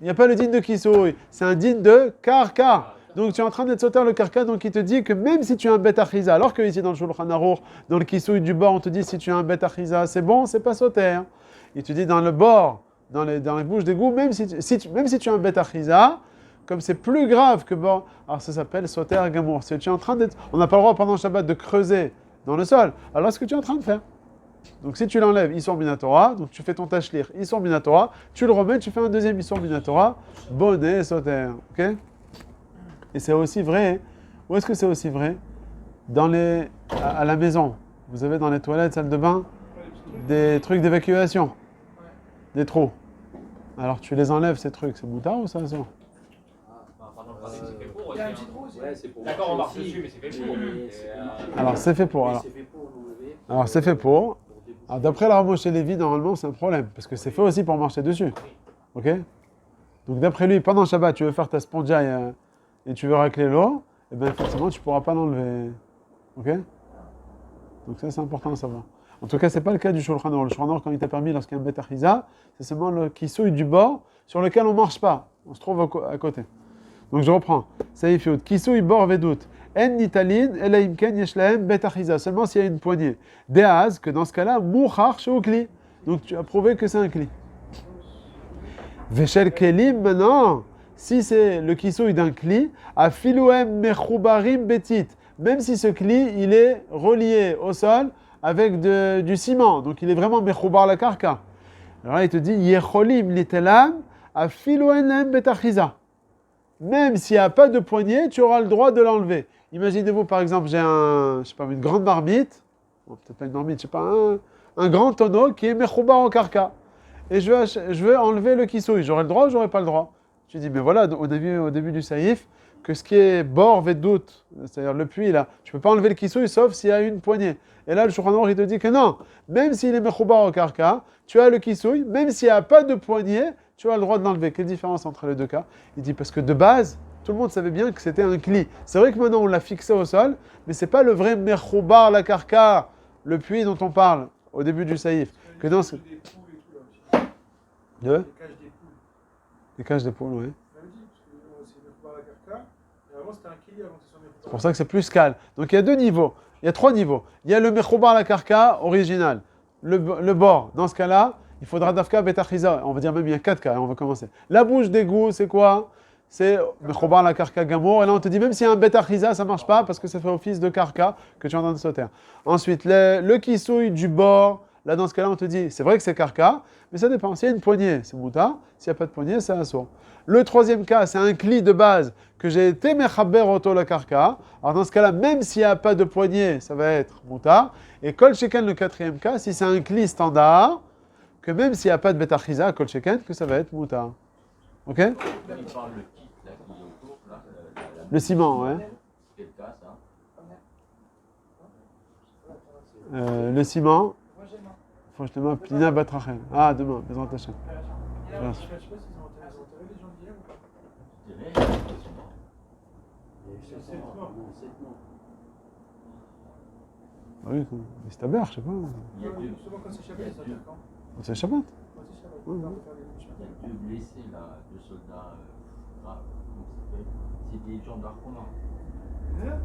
il n'y a pas le digne de Kisoui, c'est un digne de Karka. Donc tu es en train d'être sauter le Karka, donc il te dit que même si tu as un Bet Achiza, alors que ici dans le Shulchan Aruch, dans le Kisoui du bord, on te dit si tu as un Bet Achiza, c'est bon, c'est pas sauter. Hein. Il te dit dans le bord, dans les bouches d'égout, même si tu as un Bet Achiza, comme c'est plus grave que bon, alors ça s'appelle sauter gamour. Si tu es en train d'être, on n'a pas le droit pendant le Shabbat de creuser dans le sol. Alors ce que tu es en train de faire. Donc si tu l'enlèves, Issur Minatora, donc tu fais ton tachlir, Issur Minatora, tu le remets, tu fais un deuxième Issur Minatora, bonnet, sauter. Ok? Et c'est aussi vrai, où est-ce que c'est aussi vrai? À la maison. Vous avez dans les toilettes, salle de bain, des trucs d'évacuation, des trous. Alors tu les enlèves ces trucs, c'est moutard ou ça sort? Il y a un petit trou aussi. D'accord, on marche dessus, mais c'est fait pour. Alors c'est fait pour. Alors c'est fait pour. Alors d'après la Moshe Lévi, normalement c'est un problème, parce que c'est fait aussi pour marcher dessus. Ok? Donc d'après lui, pendant Shabbat, tu veux faire ta spongia et tu veux racler l'eau, et bien effectivement tu ne pourras pas l'enlever. Ok? Donc ça c'est important à savoir. En tout cas, ce n'est pas le cas du Shulchan Aruch. Le Shulchan Aruch, quand il t'a permis, lorsqu'il y a un Bet Achiza, c'est seulement le kisouille du bord sur lequel on ne marche pas. On se trouve à côté. Donc je reprends. Saïf Yod. Kisouille bord vedout. En nitalin, elaim ken yeshlaem Bet Achiza. Seulement s'il y a une poignée. Deaz, que dans ce cas-là, mouchar sheukli. Donc tu as prouvé que c'est un kli. Veshel kelim, maintenant, si c'est le kisouille d'un kli, a filouem mechoubarim betit. Même si ce kli, il est relié au sol, avec du ciment, donc il est vraiment mechoubar la karka. Alors là, il te dit yecholim litelam afiloenem betachiza. Même s'il n'y a pas de poignée, tu auras le droit de l'enlever. Imaginez-vous par exemple, j'ai une grande marmite, bon, peut-être pas une marmite, je sais pas, un grand tonneau qui est mechoubar en karka. Et je veux enlever le kisouille. J'aurai le droit ou j'aurai pas le droit? Tu dis, mais voilà, au début du saïf, que ce qui est bord vedout, c'est-à-dire le puits là, tu peux pas enlever le kisouille sauf s'il y a une poignée. Et là, le Shulchan Aruch, il te dit que non, même s'il est mechoubar au karka, tu as le kisouille, même s'il n'y a pas de poignée, tu as le droit de l'enlever. Quelle différence entre les deux cas? Il dit parce que de base, tout le monde savait bien que c'était un kli. C'est vrai que maintenant on l'a fixé au sol, mais c'est pas le vrai mechoubar la karka, le puits dont on parle au début du saïf. Que dans ce... Les cages des poules. Les cages des poules, oui. C'est pour ça que c'est plus calme. Donc il y a deux niveaux. Il y a trois niveaux. Il y a le mechoubar la karka original. Le bord. Dans ce cas-là, il faudra dafka betachiza. On va dire même il y a quatre cas. On va commencer. La bouche d'égout, c'est quoi? C'est mechoubar la karka gamour. Et là on te dit même s'il y a un betachiza, ça marche pas parce que ça fait office de karka que tu es en train de sauter. Ensuite, le kisouille du bord. Là dans ce cas-là, on te dit c'est vrai que c'est karka, mais ça dépend. S'il y a une poignée, c'est mouta. S'il n'y a pas de poignée, c'est assour. Le troisième cas, c'est un kli de base que j'ai été mechaber auto la karka. Alors dans ce cas-là, même s'il n'y a pas de poignée, ça va être mouta. Et kol sheken, le quatrième cas, si c'est un kli standard, que même s'il n'y a pas de betachiza, kol sheken, que ça va être mouta. Ok? Le ciment, ouais. Le ciment. Faut que je te mette Pina Batrachel. Ah, demain, Bezrat Hashem. Je sais pas s'ils ont enterré les gens d'hier ou pas. C'est 7 morts. Oui, mais c'est ta berge, je sais pas. Justement, quand c'est Shabbat, ça quand? C'est Shabbat. Quand c'est Shabbat, on va faire des Il y a deux blessés là, deux soldats graves. C'est des gens d'Arcona. Hein?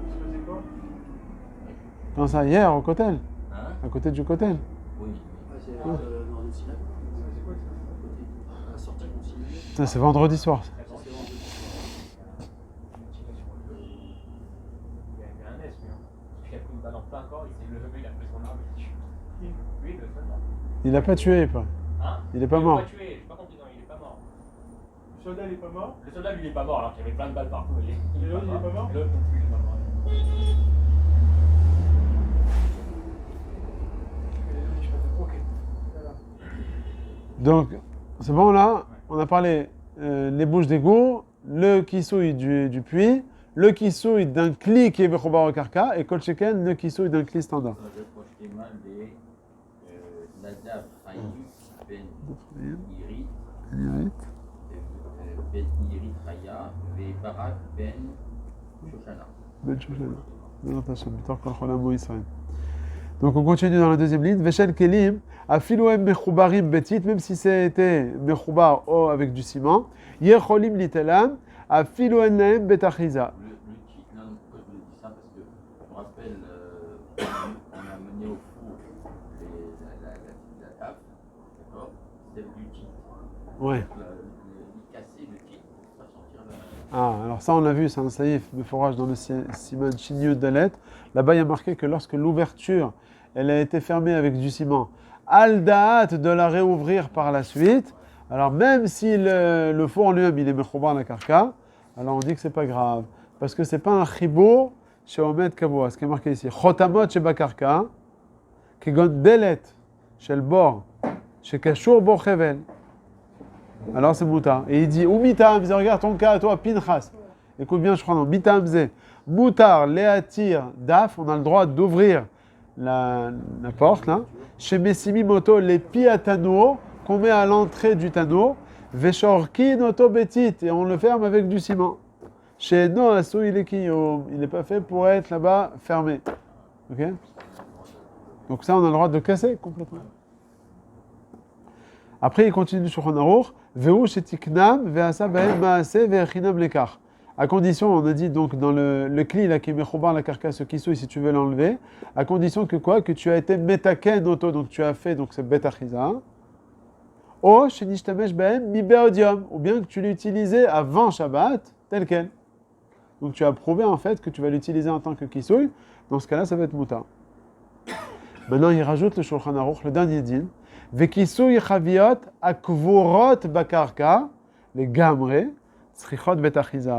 Il se faisait quoi? Quand ça, hier, au Kotel. Hein? À côté du Kotel. Oui. C'est dans le synagogue. C'est quoi À la sortie du synagogue. Ça, c'est vendredi soir. C'est vendredi. Il y a un S, lui. Il a pris une balle en plein corps, il s'est levé, il a pris son arme, il a tué. Oui, le soldat. Il n'a pas tué, pas. Hein? Il est pas mort. Il n'est pas tué, j'ai pas compris, non, il est pas mort. Le soldat, il est pas mort? Le soldat, lui, il est pas mort, alors qu'il y avait plein de balles partout. Il Et l'autre, il est pas mort? Et l'autre non plus, il est pas mort. Ok. Voilà. Donc, c'est bon là, on a parlé les bouches d'égout, le kisouille du puits, le kisouille d'un kli qui est Bechoubar au Karka, et Kol Sheken, le kisouille d'un kli standard. Je projetais mal des Nadav Haïm Ben Iri, Ben Iri Chaya, et Barak Ben Shoshana. Ben Shoshana. Ben Shoshana. Bitor Kol Cholam Mo Yisrael. Donc on continue dans la deuxième ligne. Veshel kelim, afilouem mechubarim betit, même si c'était mechubar avec du ciment. Yecholim litelam, afilouem laem betachiza. Le titre, non, pourquoi je vous dis ça? Parce que je me rappelle, on a mené au four la table, d'accord? C'était du titre. Ouais. Il cassait le titre pour faire sortir la. Ah, alors ça on l'a vu, c'est un saïf de forage dans le Siman Shinyu Dalet. Là-bas il y a marqué que lorsque l'ouverture elle a été fermée avec du ciment, al da'at de la réouvrir par la suite. Alors même si le four en lui-même il est mechoubar la karka, alors on dit que c'est pas grave parce que c'est pas un chibour chez Omed Kaboua. Ce qui est marqué ici, chotamot chez bakarka, kegon delet chez le bord, chez kashur bo chevel. Alors c'est moutar. Et il dit, ou mitamze, regarde ton cas, toi, Pinchas. Écoute bien, je crois, non, mitamze, moutar, léatir, daf, on a le droit d'ouvrir la porte, là. Chez Messimi Moto, les piatano, qu'on met à l'entrée du tano, veshorkin auto betit, et on le ferme avec du ciment. Chez No Asu, il n'est pas fait pour être là-bas fermé. Ok? Donc ça, on a le droit de casser complètement. Après, il continue sur Shulchan Aruch. Veu shetiknam ve'asa ba'em ma'ase ve'echinam lekar. À condition, on a dit donc dans le kli là qui est mechoubar la carcasse, ce kissouille, si tu veux l'enlever, à condition que quoi? Que tu as été metaken auto, donc tu as fait donc c'est bet achiza. O shenishtamesh ba'em mi be'odium, ou bien que tu l'utilisais avant Shabbat tel quel. Donc tu as prouvé en fait que tu vas l'utiliser en tant que kissouille. Dans ce cas-là, ça va être mutar. Maintenant, il rajoute le Shulchan Aruch, le dernier din. Vekisouy chaviot akvorot bakarka, les gamre, tzrichot betachiza.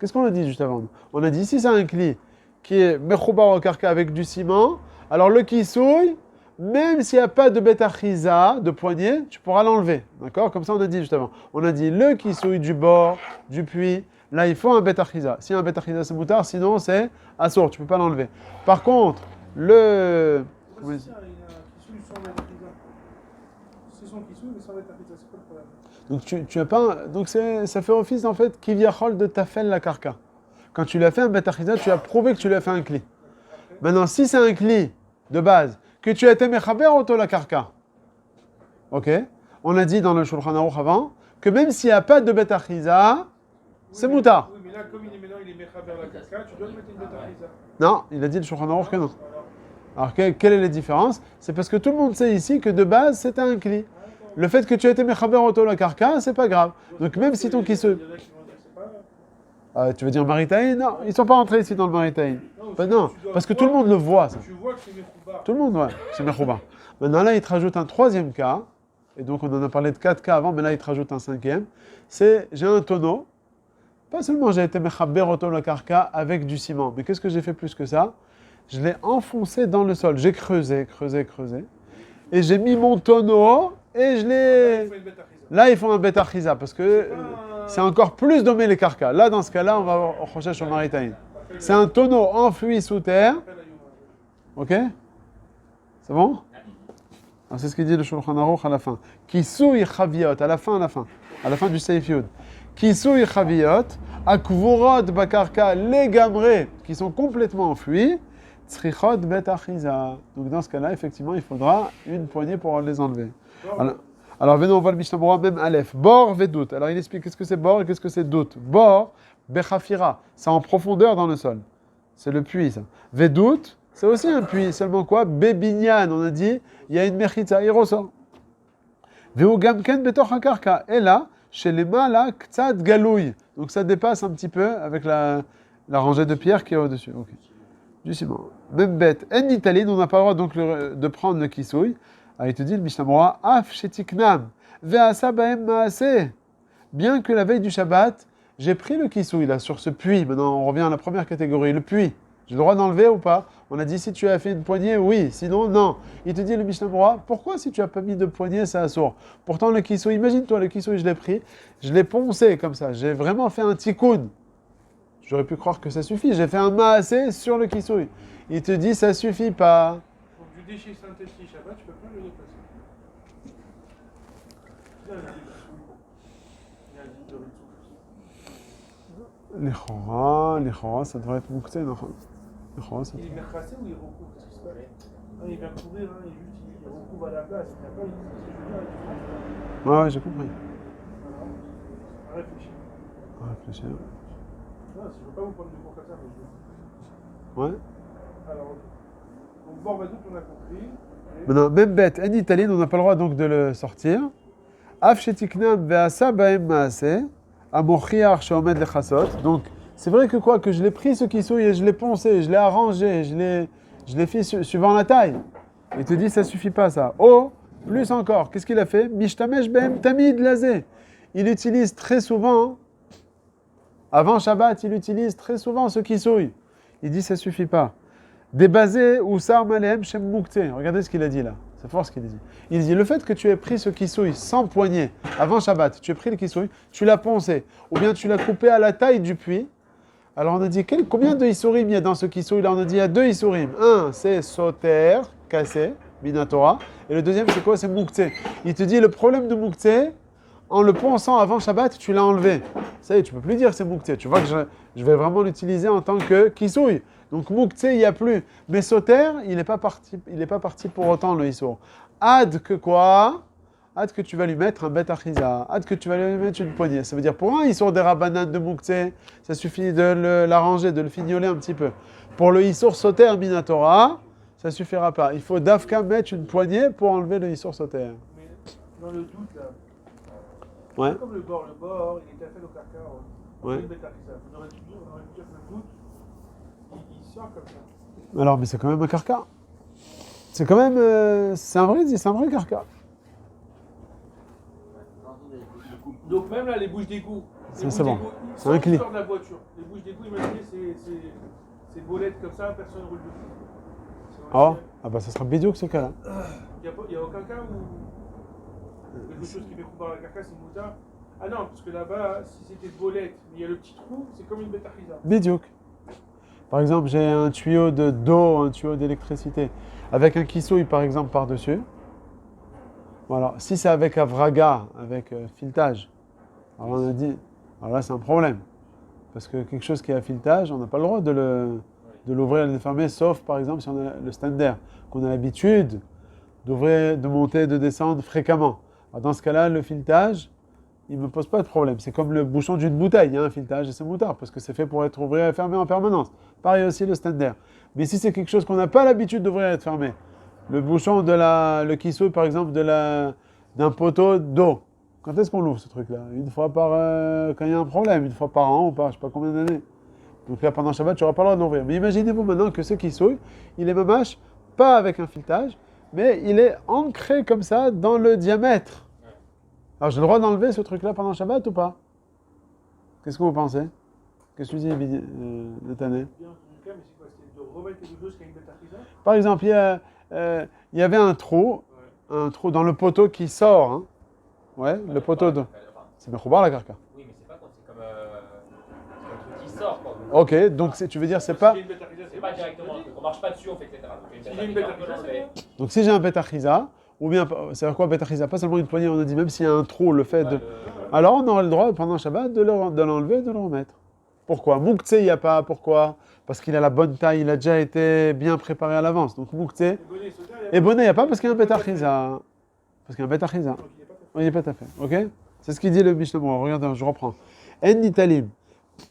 Qu'est-ce qu'on a dit juste avant? On a dit si c'est un kli qui est mechoubar au karka avec du ciment, alors le kisouy, même s'il n'y a pas de betachiza, de poignée, tu pourras l'enlever. D'accord? Comme ça on a dit juste avant. On a dit le kisouy du bord, du puits, là il faut un betachiza. Si un betachiza c'est moutard, sinon c'est assour, tu ne peux pas l'enlever. Par contre, le... C'est ça, il y a un kissouille sans mettre pizza. C'est son kissouille, mais sans mettre pizza, c'est quoi le problème? Donc tu as pas, donc ça fait office en fait kiviachol de tafel la karka. Quand tu l'as fait un betachiza, tu as prouvé que tu l'as fait un kli. Maintenant, si c'est un kli de base que tu as été mechaber auto la karka, ok? On a dit dans le Shulchan Aruch avant que même s'il n'y a pas de betachiza, c'est moutar. Oui, mais là, comme il est maintenant, il est mechaber la karka, tu dois lui mettre une betachiza. Non, il a dit le Shulchan Aruch que non. Alors quelle est la différence? C'est parce que tout le monde sait ici que de base c'était un kli. Le fait que tu aies été mechaber auto la karka, c'est pas grave. Donc même si ton kissouille... tu veux dire Maritaï? Non, ils ne sont pas entrés ici dans le Maritaï. Non, parce que tout le monde le voit. Ça. Tu vois que c'est mechoubar. Tout le monde, ouais, c'est mechoubar. Maintenant là, il te rajoute un troisième cas, et donc on en a parlé de 4 cas avant, mais là il te rajoute un cinquième. C'est, j'ai un tonneau, pas seulement j'ai été mechaber auto la karka avec du ciment, mais qu'est-ce que j'ai fait plus que ça? Je l'ai enfoncé dans le sol, j'ai creusé, et j'ai mis mon tonneau, et je l'ai... Là, il faut un betachiza, parce que c'est encore plus dommé les carcas. Là, dans ce cas-là, on va au Chochesh au Maritaïn. C'est un tonneau enfoui sous terre. Ok? C'est bon? Alors, c'est ce qu'il dit le Shulchan Aruch à la fin. Kisouy chaviot, à la fin du Seif Yud. Kisouy chaviot, akvorot bakarka, les gamrés, qui sont complètement enfouis, tzrichot betachiza. Donc, dans ce cas-là, effectivement, il faudra une poignée pour les enlever. Alors, venons, on voit le Mishnah Berurah, même Aleph. Bor vedout. Alors, il explique qu'est-ce que c'est bor et qu'est-ce que c'est dout. Bor, bechafira. C'est en profondeur dans le sol. C'est le puits, ça. Vedout, c'est aussi un puits. Seulement quoi? Bebinyan. On a dit, il y a une mechitza, il ressort. Veu gamken betoch hakarka. Et là, chez les mains, là, ktsad galouille. Donc, ça dépasse un petit peu avec la rangée de pierre qui est au-dessus. Okay. Du ciment. Même bête. En Italie, on n'a pas le droit donc de prendre le kisouille. Alors, il te dit, le Mishnah Berurah, af shetiknam, ve'asa ba'em ma'ase. Bien que la veille du Shabbat, j'ai pris le kisouille là, sur ce puits. Maintenant, on revient à la première catégorie, le puits. J'ai le droit d'enlever ou pas? On a dit, si tu as fait une poignée, oui. Sinon, non. Il te dit, le Mishnah Berurah, pourquoi si tu n'as pas mis de poignée, c'est assourd? Pourtant, le kisouille, imagine-toi, le kisouille, je l'ai pris, je l'ai poncé comme ça. J'ai vraiment fait un tikkun. J'aurais pu croire que ça suffit. J'ai fait un ma'ase sur le kisouille. Il te dit, ça suffit pas. Donc, du déchet synthétique Shabbat, tu peux pas le déplacer. Les chora, ça devrait être moukté, non? Les chora, ça... Il est merchassé ou il recouvre? Qu'est-ce qui se passe? Il vient courir, hein, il recouvre à la place. Il n'y a pas une Ouais, j'ai compris. Voilà. À réfléchir. On va réfléchir. Non, je ne veux pas vous prendre du cours comme ça, mais je... Ouais. Alors, donc Borbadout, on a compris. Maintenant, même bête, en Italie, on n'a pas le droit donc de le sortir. Af shetiknam ve'asa ba'em ma'aseh, amochiach she'omed lechasot. Donc, c'est vrai que quoi, que je l'ai pris ce kisouille et je l'ai poncé, je l'ai arrangé, je l'ai fait suivant la taille. Il te dit, ça suffit pas ça. Oh, plus encore, qu'est-ce qu'il a fait? Mishtamesh be'em tamid lazé. Il utilise très souvent, avant Shabbat, il utilise très souvent ce kisouille. Il dit, ça suffit pas. Débasé ou sarmalem shem mukte. Regardez ce qu'il a dit là. C'est fort ce qu'il dit. Il dit le fait que tu aies pris ce kisouille sans poignée avant Shabbat, tu as pris le kisouille, tu l'as poncé, ou bien tu l'as coupé à la taille du puits. Alors on a dit combien de isurim il y a dans ce kisouille là? On a dit il y a 2 isurim. Un c'est soter, cassé, minatora, et le deuxième c'est quoi? C'est mukte. Il te dit le problème de mukte, en le ponçant avant Shabbat, tu l'as enlevé. Ça y est, tu peux plus dire c'est mukte. Tu vois que je vais vraiment l'utiliser en tant que kisouille. Donc Moukhtse, il n'y a plus. Mais Soter, il n'est pas parti pour autant le Issour. Ad que quoi? Ad que tu vas lui mettre un bet achiza. Ad que tu vas lui mettre une poignée. Ça veut dire pour un Issour des Rabbanan de Moukhtse, ça suffit de l'arranger, de le fignoler un petit peu. Pour le Issour Soter Minatora, ça ne suffira pas. Il faut d'Afka mettre une poignée pour enlever le Issour Soter. Mais dans le doute, là, Ouais. comme le bord, il était fait au caca. Ouais. On aurait pu dire que le doute, il sort comme ça. Alors, mais c'est quand même un carca. C'est quand même... c'est un vrai carca. Donc même là, les bouches d'égout. Ça, c'est bon. C'est un Sans clip. sort de la voiture. Les bouches d'égout, imaginez, c'est bolettes comme ça, personne ne roule dessus. Ah, bah ça sera bidou que ce cas-là. Il n'y a aucun cas où quelque chose qui fait couper la carcasse, c'est une moutarde. Ah non, parce que là-bas, si c'était bolette, mais il y a le petit trou, c'est comme une bête arisa. Bidiouk. Par exemple, j'ai un tuyau d'eau, un tuyau d'électricité, avec un kissouille par exemple par-dessus. Voilà. Si c'est avec avraga, avec filetage, alors on a dit, alors là c'est un problème. Parce que quelque chose qui est à filetage, on n'a pas le droit de l'ouvrir et de le fermer, sauf par exemple si on a le standard, qu'on a l'habitude d'ouvrir, de monter, de descendre fréquemment. Alors dans ce cas-là, le filetage, il ne me pose pas de problème. C'est comme le bouchon d'une bouteille, il y a un filetage et c'est moutard, parce que c'est fait pour être ouvert et fermé en permanence. Pareil aussi le standard. Mais si c'est quelque chose qu'on n'a pas l'habitude d'ouvrir et de fermer, le bouchon le kissou par exemple d'un poteau d'eau, quand est-ce qu'on l'ouvre ce truc-là? Une fois quand il y a un problème, une fois par an ou pas, je ne sais pas combien d'années. Donc là pendant Shabbat, tu n'auras pas le droit de l'ouvrir. Mais imaginez-vous maintenant que ce kissou, il est mamache, pas avec un filetage, mais il est ancré comme ça dans le diamètre. Alors, j'ai le droit d'enlever ce truc-là pendant Shabbat ou pas? Qu'est-ce que vous pensez? Qu'est-ce que tu dis, Natané? Par exemple, il y avait un trou dans le poteau qui sort. Hein. Ouais, le poteau de... C'est Mechoubar la carca. Oui, mais c'est pas c'est comme un truc qui sort. Quoi. Ok, donc tu veux dire, c'est pas... C'est pas directement, on marche pas dessus, on fait etc. Donc si j'ai un betachiza, ou bien, c'est-à-dire quoi betachiza? Pas seulement une poignée, on a dit, même s'il y a un trou, le fait de... Alors on aurait le droit, pendant Shabbat, de l'enlever et de le remettre. Pourquoi? Moukhtse, il n'y a pas. Pourquoi? Parce qu'il a la bonne taille, il a déjà été bien préparé à l'avance. Donc Moukhtse... Et bonnet, il n'y a pas parce qu'il y a un betachiza. Parce qu'il y a un betachiza. Oui, il n'est pas tout à fait. Ok? C'est ce qu'il dit le Mishnah. Regardez, je reprends. En italim.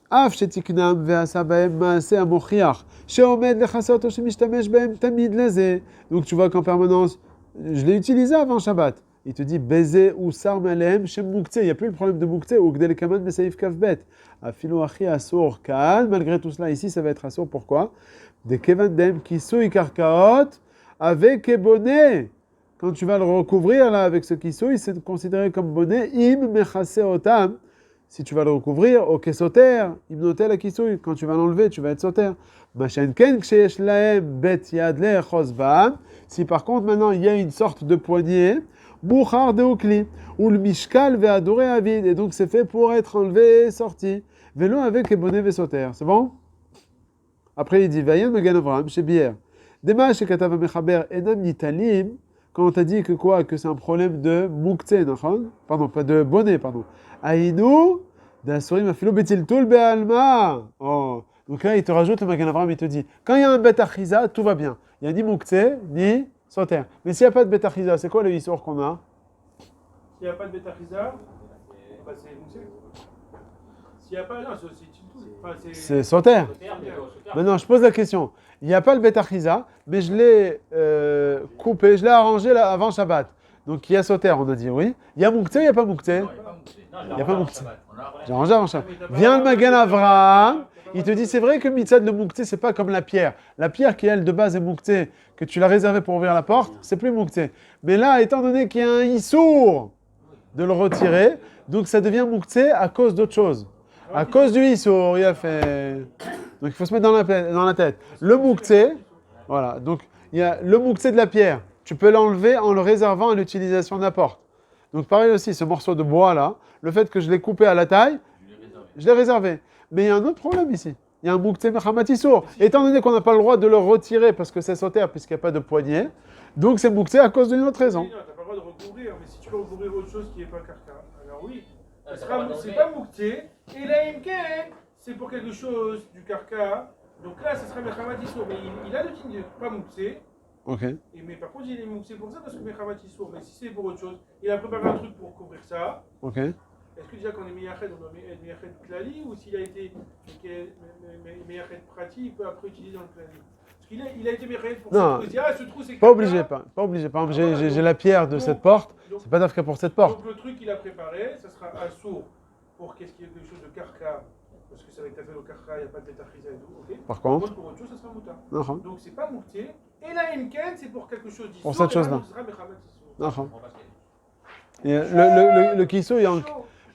אף שתקנם ועשה בהם מעשה המוכיח שעומד לכסות או שמשתמש בהם תמיד לזה. Donc tu vois qu'en permanence, je l'ai utilisé avant Shabbat. Il te dit baiser ou sarm alehem shem moukhtse. Il n'y a plus le problème de moukhtse ou gdel kaman besaif kavbet. Afilo achi asur kan. Malgré tout cela, ici ça va être asur. Pourquoi? Des kevandem qui souillent karkaot avec bonnet. Quand tu vas le recouvrir là avec ce qui souille, c'est considéré comme bonnet. Im mechase otam. Si tu vas le recouvrir, ok, soter, hymnotel à kisouille, quand tu vas l'enlever, tu vas être soter. Si par contre maintenant il y a une sorte de poignée, bouchar deokli, ou le mishkal ve'adoré avid, et donc c'est fait pour être enlevé et sorti. Vélo avec bonnet ve soter, c'est bon? Après il dit, vayen megan Avram, chez Bière. Dema chez Katav mechaber enam nitalim, quand on t'a dit que quoi? Que c'est un problème de moukhtse, pardon, pas de bonnet, pardon. Aïnou, d'assurim afilo betil tul be'alma. Oh, Donc là, il te rajoute le Magen Avraham, il te dit, quand il y a un Bet Achiza, tout va bien. Il n'y a ni Mouktsé, ni Soter. Mais s'il n'y a pas de Bet Achiza, c'est quoi le Issour qu'on a? S'il n'y a pas de Betachiza, bah c'est Moussé. S'il n'y a pas, non, c'est aussi tout. Enfin, C'est Soter. Maintenant, je pose la question. Il n'y a pas le Bet Achiza, mais je l'ai coupé, je l'ai arrangé là, avant Shabbat. Donc il y a Soter, on a dit oui. Il y a Mouktsé, il n'y a pas Mouktsé? Il n'y a pas Mouktsé. J'ai arrangé avant Shabbat. Vient le Magen Avraham, il te dit, c'est vrai que Mitzad le Mouktsé, c'est pas comme la pierre. La pierre qui, elle, de base est Mouktsé, que tu l'as réservée pour ouvrir la porte, c'est plus Mouktsé. Mais là, étant donné qu'il y a un Issour de le retirer, donc ça devient Mouktsé à cause d'autre chose. À cause du Issour, il a fait... Donc il faut se mettre dans la tête. Le Mouktsé, voilà, donc il y a le Mouktsé de la pierre. Tu peux l'enlever en le réservant à l'utilisation de la porte. Donc pareil aussi, ce morceau de bois là, le fait que je l'ai coupé à la taille, je l'ai réservé. Mais il y a un autre problème ici. Il y a un Mouktsé Mechamat Issour. Étant donné qu'on n'a pas le droit de le retirer parce que c'est Soter, puisqu'il n'y a pas de poignée, donc c'est Mouktsé à cause d'une autre raison. Oui, non, t'as pas le droit de recouvrir, mais si tu peux recouvrir autre chose qui n'est pas Karka, alors oui. C'est pas Mouktsé, et la MK, c'est pour quelque chose du Karka. Donc là, ça serait Mechamat Issour. Mais il a le digne de pas Mouktsé. Ok. Mais par contre, il est Mouktsé pour ça parce que Mechamat Issour. Mais si c'est pour autre chose, il a préparé un truc pour couvrir ça. Ok. Est-ce que déjà quand on est Meyached, on doit être Meyached Klali ou s'il a été Meyached Prati, il peut après utiliser dans le Klali? Parce qu'il a été Meyached pour Non, ça. Il dit, ah, ce trou c'est pas obligé, pas obligé. Par exemple, j'ai la pierre de cette porte, c'est pas d'afka pour cette porte. Donc le truc qu'il a préparé, ça sera un sourd pour qu'est-ce qu'il y a quelque chose de Karka, parce que ça va être appelé au Karka, il n'y a pas de Betachiza et tout, ok? Par contre, pour autre chose, ça sera Mouta. non, Donc c'est pas Moukté, et la Imken, c'est pour quelque chose d'Issour. Pour cette chose-là. Ce sera Mechamat Issour. non. Et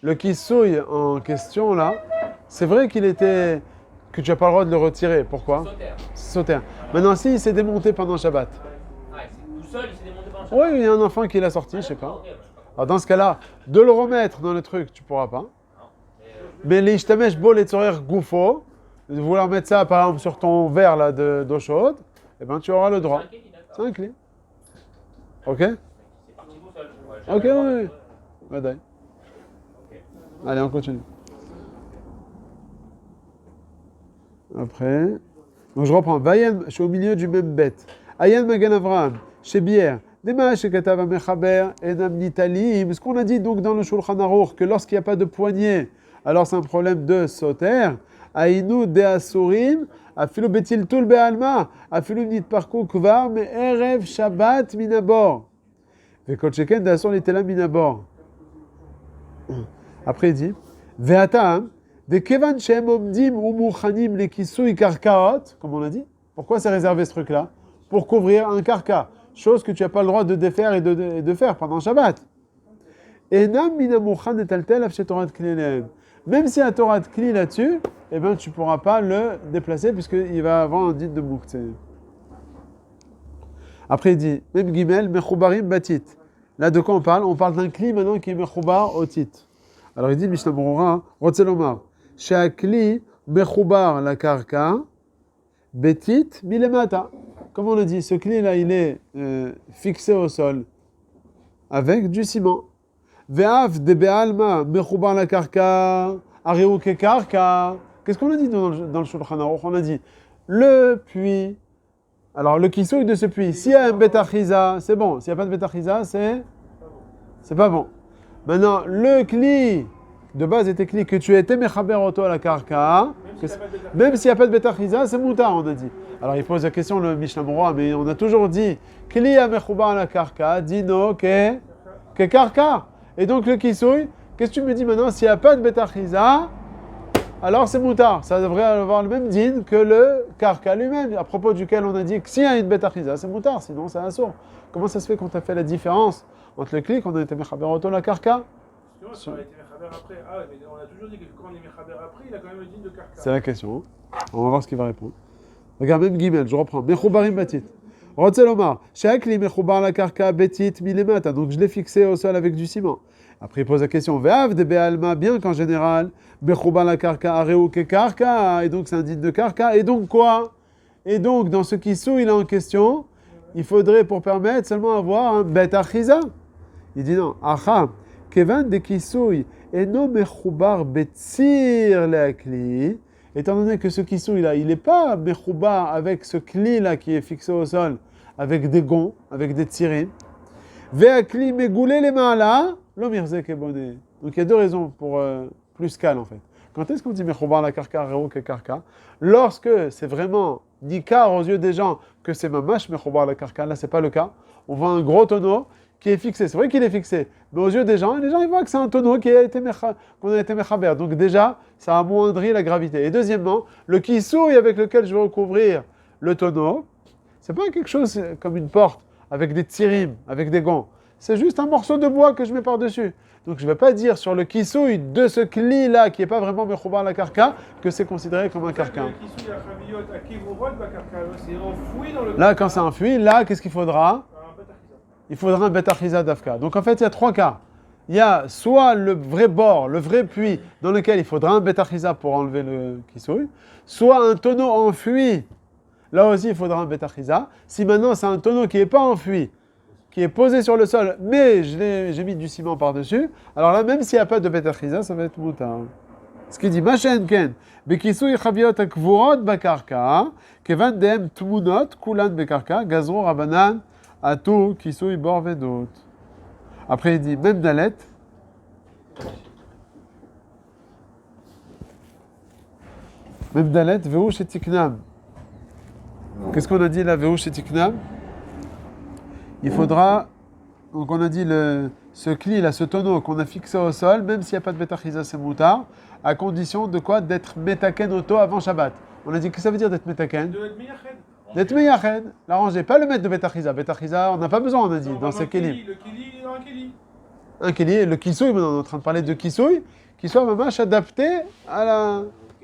le kissouille en question là, c'est vrai que tu n'as pas le droit de le retirer. Pourquoi? Sauter. Maintenant, si il s'est démonté pendant Shabbat. Ah, c'est tout seul, il s'est démonté pendant Shabbat. Oui, il y a un enfant qui l'a sorti, je sais pas. Alors dans ce cas-là, de le remettre dans le truc, tu pourras pas. Mais les ishtamesh bol et tzorer goufo, de vouloir mettre ça par exemple sur ton verre là d'eau chaude, eh ben tu auras le droit. C'est un clé. Ok? C'est parti tout seul. Ok, oui. Badaï. Allez, on continue. Après, donc je reprends. Vayen, je suis au milieu du même bête. Ayan Magen Avraham, chez Bière, Dema chez Katav Mechaber, Enam Nitalim. Ce qu'on a dit donc dans le Shulchan Aruch, que lorsqu'il n'y a pas de poignée, alors c'est un problème de Soter. Aïnou de Asurim, Afilu Betil Tul Be'alma, Afilu Nit Parkou Kvar, Me Erev Shabbat Minabor. Vekol Sheken de Asur Nitela Minabor. Après il dit, Ve'atam, de Kevan Shem Omdim Umuchanim le Kisui Karkaot, comme on a dit. Pourquoi c'est réservé ce truc-là? Pour couvrir un karka, chose que tu n'as pas le droit de défaire et de faire pendant Shabbat. Enam Minamuchan et Taltel Afshe Torah Kli. Même si y a Torah Kli là-dessus, eh ben, tu ne pourras pas le déplacer puisqu'il va avoir un dit de Mouktsé. Après il dit, même Gimel, Mechubarim Batit. Là de quoi on parle? On parle d'un Kli maintenant qui est Mechubar au tit. Alors il dit Mishnah Berurah, Rotzelomar, Shakli Mechubar la Karka, Betit Milemata. Comme on a dit, ce Kli là il est fixé au sol avec du ciment. Ve'af de Be'alma Mechubar la Karka, Ariou ke Karka. Qu'est-ce qu'on a dit dans le Shulchan Aruch? On a dit le puits. Alors le kisouille de ce puits, s'il y a un betachiza, c'est bon. S'il n'y a pas de betachiza, c'est pas bon. Maintenant, le kli, de base était kli, que tu étais mechaber auto à la karka, même s'il n'y a pas de betachiza, c'est moutar, on a dit. Alors il pose la question, le Mishnah Berurah, mais on a toujours dit, kli a mechubar à la karka, dino ke karka. Et donc le kisouille, qu'est-ce que tu me dis maintenant? S'il n'y a pas de betachiza, alors c'est moutar. Ça devrait avoir le même din que le karka lui-même, à propos duquel on a dit que s'il y a une betachiza, c'est moutar, sinon c'est assour. Comment ça se fait qu'on t'a fait la différence entre le kli, qu'on a été mechaber auto la karka? Ça a été mechaber après. Ah, mais on a toujours dit que quand on est mechaber après, il a quand même le din de karka. C'est la question. On va voir ce qu'il va répondre. Regarde même Gimel, je reprends. Mechubarim batit. Rotzelomar, Shakli mechubar la karka betit milemata. Donc je l'ai fixé au sol avec du ciment. Après il pose la question, Ve'av de Be'alma, bien qu'en général, mechubar la karka areu ke karka. Et donc c'est un din de karka. Et donc quoi? Et donc dans ce kissou, il est en question, il faudrait pour permettre seulement avoir un bet achiza. Il dit non. Acha, kevan de kissouy eno mechubar betzir leakli. étant donné que ce kisouï là, il n'est pas mechouba avec ce kli là qui est fixé au sol, avec des gonds, avec des tsirim, ve'akli megoulé les maala, lo mirze keboné. Donc il y a deux raisons pour plus calme en fait. Quand est-ce qu'on dit mechouba la karka, reo ke karka? Lorsque c'est vraiment nikar aux yeux des gens que c'est mamash mechouba la karka, là c'est pas le cas. On voit un gros tonneau qui est fixé. C'est vrai qu'il est fixé, mais aux yeux des gens, les gens ils voient que c'est un tonneau qu'on a été mechaber. Donc déjà, ça amoindrit la gravité. Et deuxièmement, le kisouï avec lequel je vais recouvrir le tonneau, c'est pas quelque chose comme une porte avec des tsirim, avec des gonds. C'est juste un morceau de bois que je mets par-dessus. Donc je ne vais pas dire sur le kisouï de ce kli-là, qui n'est pas vraiment mechoubar la karka, que c'est considéré comme un karka. Le kisouï à chaviyot, à kivrot, la karka, c'est enfoui dans le... Là, quand c'est enfui, là, qu'est-ce qu'il faudra? Il faudra un bet achiza d'afka. Donc en fait, il y a trois cas. Il y a soit le vrai bord, le vrai puits, dans lequel il faudra un bet achiza pour enlever le kisouï, soit un tonneau enfui. Là aussi, il faudra un bet achiza. Si maintenant c'est un tonneau qui n'est pas enfui, qui est posé sur le sol, mais j'ai mis du ciment par-dessus, alors là, même s'il n'y a pas de bet achiza, ça va être moutar. Ce qui dit, Machen ken, bekisouï chaviot akvurot bakarka, kevan dem tmunot, kulan bekarka, gazro rabanan, atou, kisouï bor vedot. Après, il dit, même dalet. Même dalet, veouch et tiknam. Qu'est-ce qu'on a dit là, veouch et tiknam? Il faudra, donc on a dit ce cli là, ce tonneau qu'on a fixé au sol, même s'il n'y a pas de betachiza, c'est moutard, à condition de quoi? D'être metaken auto avant Shabbat. On a dit que ça veut dire d'être metaken? D'être miyached. D'être meyached, l'arranger, pas le mettre de betachiza. Betachiza, on n'a pas besoin, on a dit, dans ces kelim. Le kili, un kili. Un keli, le kisouï, maintenant on est en train de parler de kisouï, qui soit mamash adapté